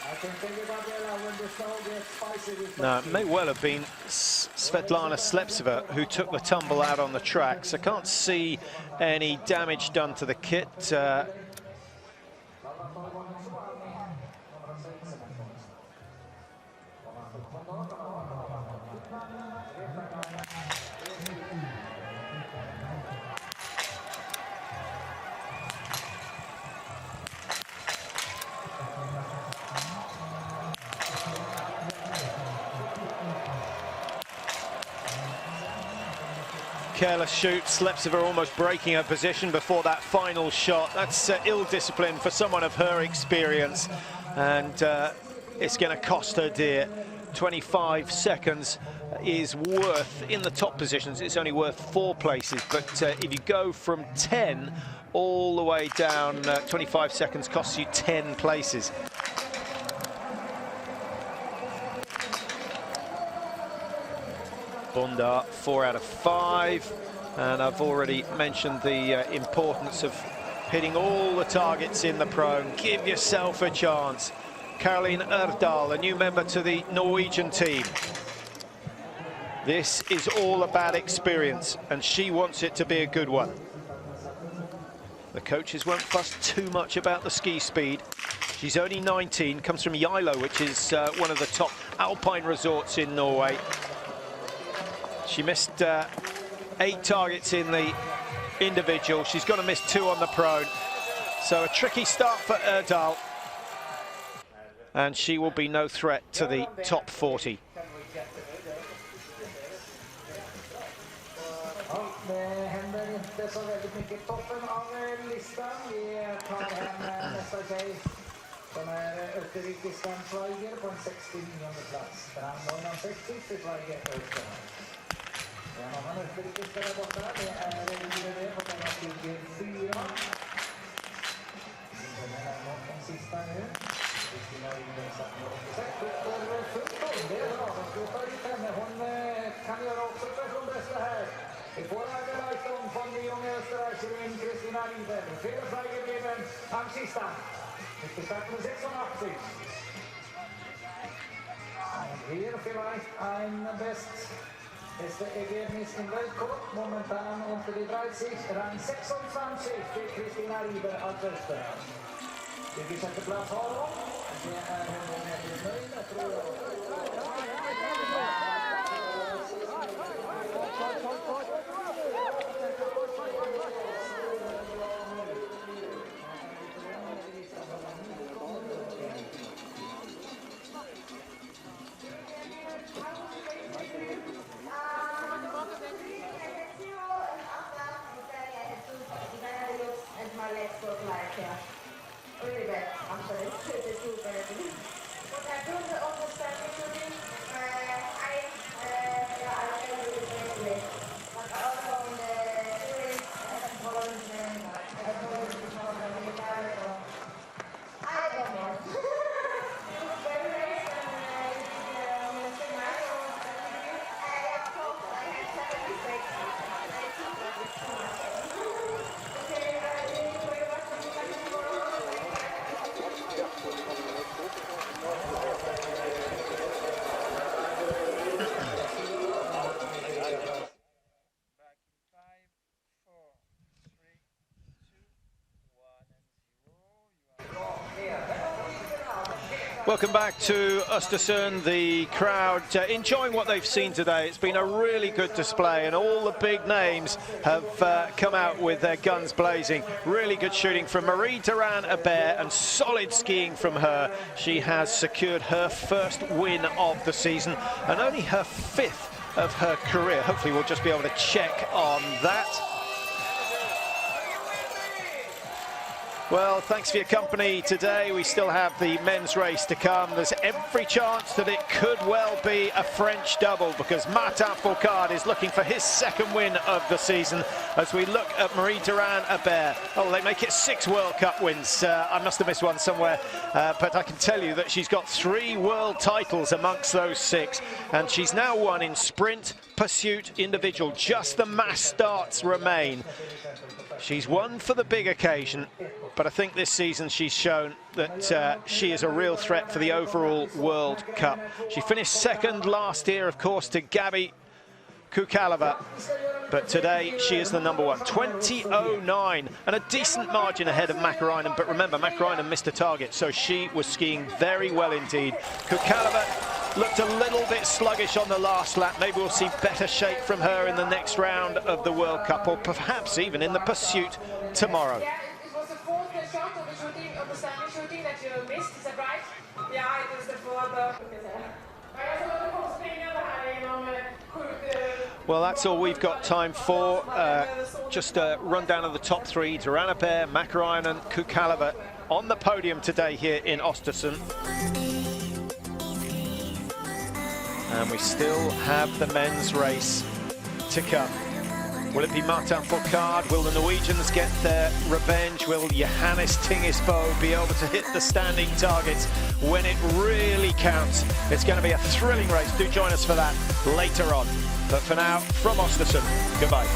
I can tell you, Gabriela, when the snow gets spicy with Now, it may well have been Svetlana Sleptseva who took the tumble out on the tracks. I can't see any damage done to the kit. Careless shoot, slips of her almost breaking her position before that final shot. That's ill-discipline for someone of her experience, and it's going to cost her dear. 25 seconds is worth, in the top positions, it's only worth 4 places, but if you go from 10 all the way down, 25 seconds costs you 10 places. Bondar 4 out of 5, and I've already mentioned the importance of hitting all the targets in the pro. Give yourself a chance. Caroline Erdal, a new member to the Norwegian team. This is all about experience, and she wants it to be a good one. The coaches won't fuss too much about the ski speed. She's only 19, comes from Geilo, which is one of the top alpine resorts in Norway. She missed 8 targets in the individual. She's going to miss 2 on the prone. So a tricky start for Erdal. And she will be no threat to the top 40. Det händer inte så väldigt mycket. Toppen av listan. Vi tar hem nästa tjej som är österrikiskan Schweiger på en 69:e plats. Han var inom 60 för Schweiger Österrike. En annan österrikiska där borta, det är IBD på denna 24. Vi kommer närmare den sista nu. Kristina Rydberg satt med 86. Skjuter fullt. Det är bra. De skjuter ut henne. Hon kan göra också tvärtom bästa här. Vi får Leistung von die junge Österreicherin Kristina Rydberg. Für Schweiger geben am sista. Mit Bestart mit 86. Und hier vielleicht ein beste Ergebnis im Weltcup. Momentan unter die 30. Rang 26 für Kristina Rydberg als Österreich. Vi sätter plats har hon. Det är hon väldigt nöjd med, tror jag. Welcome back to Ostersund. The crowd enjoying what they've seen today. It's been a really good display, and all the big names have come out with their guns blazing. Really good shooting from Marie Duran-Hebert and solid skiing from her. She has secured her first win of the season and only her 5th of her career. Hopefully we'll just be able to check on that. Well, thanks for your company today. We still have the men's race to come. There's every chance that it could well be a French double, because Martin Fourcade is looking for his 2nd win of the season as we look at Marie Duran-Hebert. Oh, they make it 6 World Cup wins. I must have missed one somewhere, but I can tell you that she's got 3 world titles amongst those 6, and she's now won in sprint, pursuit, individual. Just the mass starts remain. She's won for the big occasion, but I think this season she's shown that she is a real threat for the overall World Cup. She finished 2nd last year, of course, to Gabi Kukalova, but today she is the number 1. 20.09, and a decent margin ahead of Mäkäräinen, but remember, Mäkäräinen missed a target, so she was skiing very well indeed. Kukalova looked a little bit sluggish on the last lap. Maybe we'll see better shape from her in the next round of the World Cup, or perhaps even in the pursuit tomorrow. Yeah, it was the 4th shot of the shooting, of the standing shooting that you missed, is that right? Yeah, it was the 4th. Well, that's all we've got time for. Just a rundown of the top three. Duranaper, Mäkäräinen, Kukaleva on the podium today here in Ostersund. And we still have the men's race to come. Will it be Martin Fourcade? Will the Norwegians get their revenge? Will Johannes Tingesbo be able to hit the standing targets when it really counts? It's going to be a thrilling race. Do join us for that later on. But for now, from Ostersund, goodbye.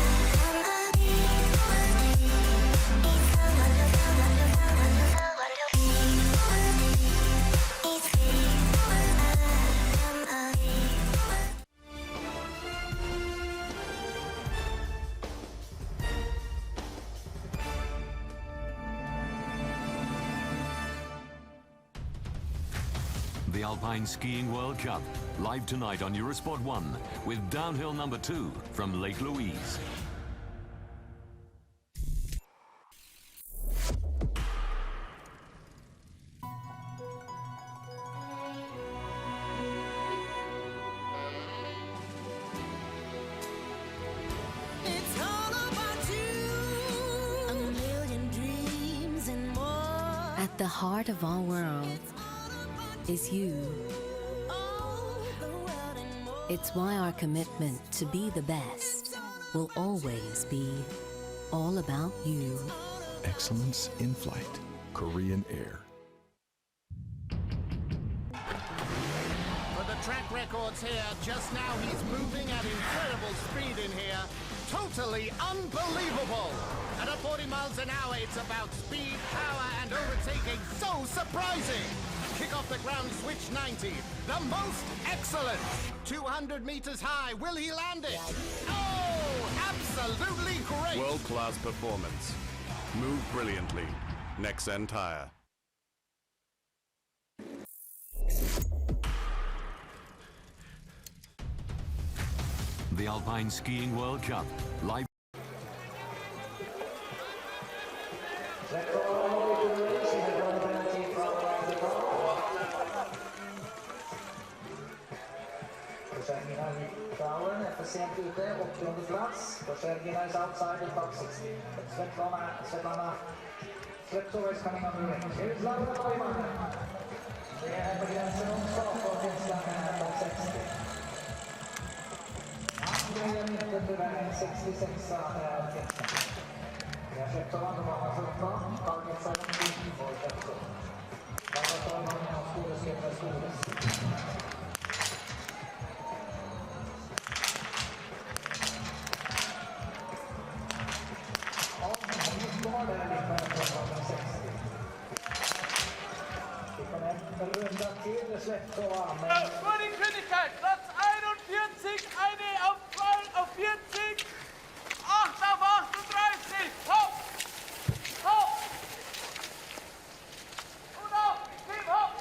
The Alpine Skiing World Cup, live tonight on Eurosport 1 with downhill number 2 from Lake Louise. It's all about you. A million dreams and more. At the heart of our world is you. It's why our commitment to be the best will always be all about you. Excellence in flight. Korean Air. For the track records here, just now he's moving at incredible speed in here. Totally unbelievable. At a 40 miles an hour, it's about speed, power, and overtaking. So surprising. Kick off the ground, switch 90. The most excellent. 200 meters high. Will he land it? Oh, absolutely great. World-class performance. Move brilliantly. Nexen Tire. The Alpine Skiing World Cup, live. Sent ute, 8:e plats. Korsegina is outside the top 60. Svetlana Sleptsova is coming on the ring. Here's Laura Neumann. Det är på gränsen också för Finland med top 60. Andra inte tyvärr 66 är Finland. Vi har Sleptsova på bana 17. Target 17 för Sleptsova. Laura Neumann och Skådespelare. Vor die Geschwindigkeit, Platz 41, eine auf 40, 8 auf 38, hopp, hopp, und auf, 7, hopp.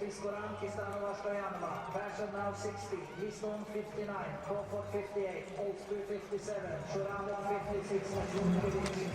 Piskoranki Stanova Stoyanova, Persson now 60, Liston 59, Crawford 58, Oldstreet 57, Shuranda 56, and June 50.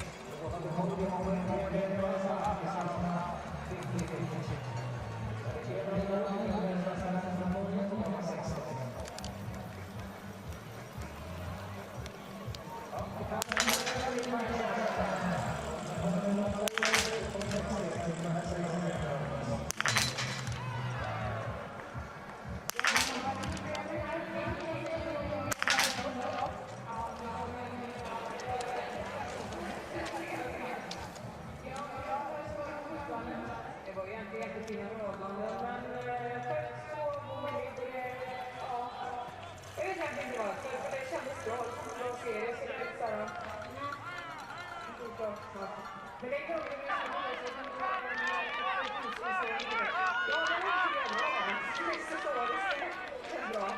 Ja,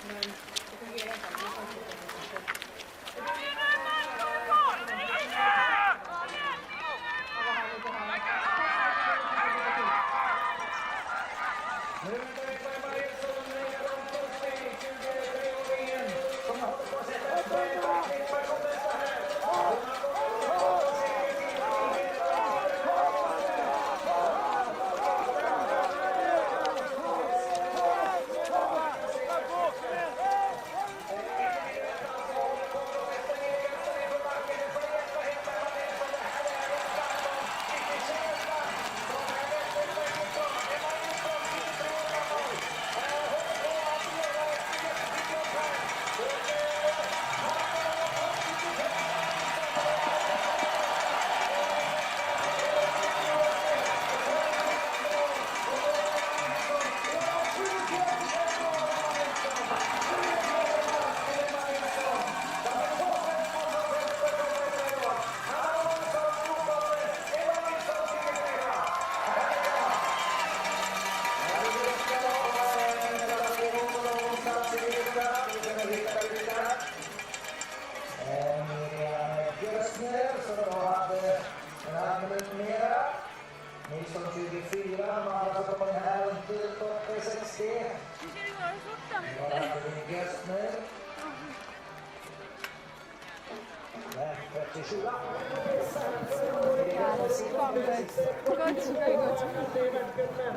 Nu väntar vi på en Mariusson från Torsby, 23-åringen, som håller på att sätta upp en backning bakom detta här. Hon har gått och segrat in så då hade en halv minut mera. Nilsson 24, man hade alltså kommit här runt topp 60. Då hade vi Göstner. Nej, 37. Godt, godt.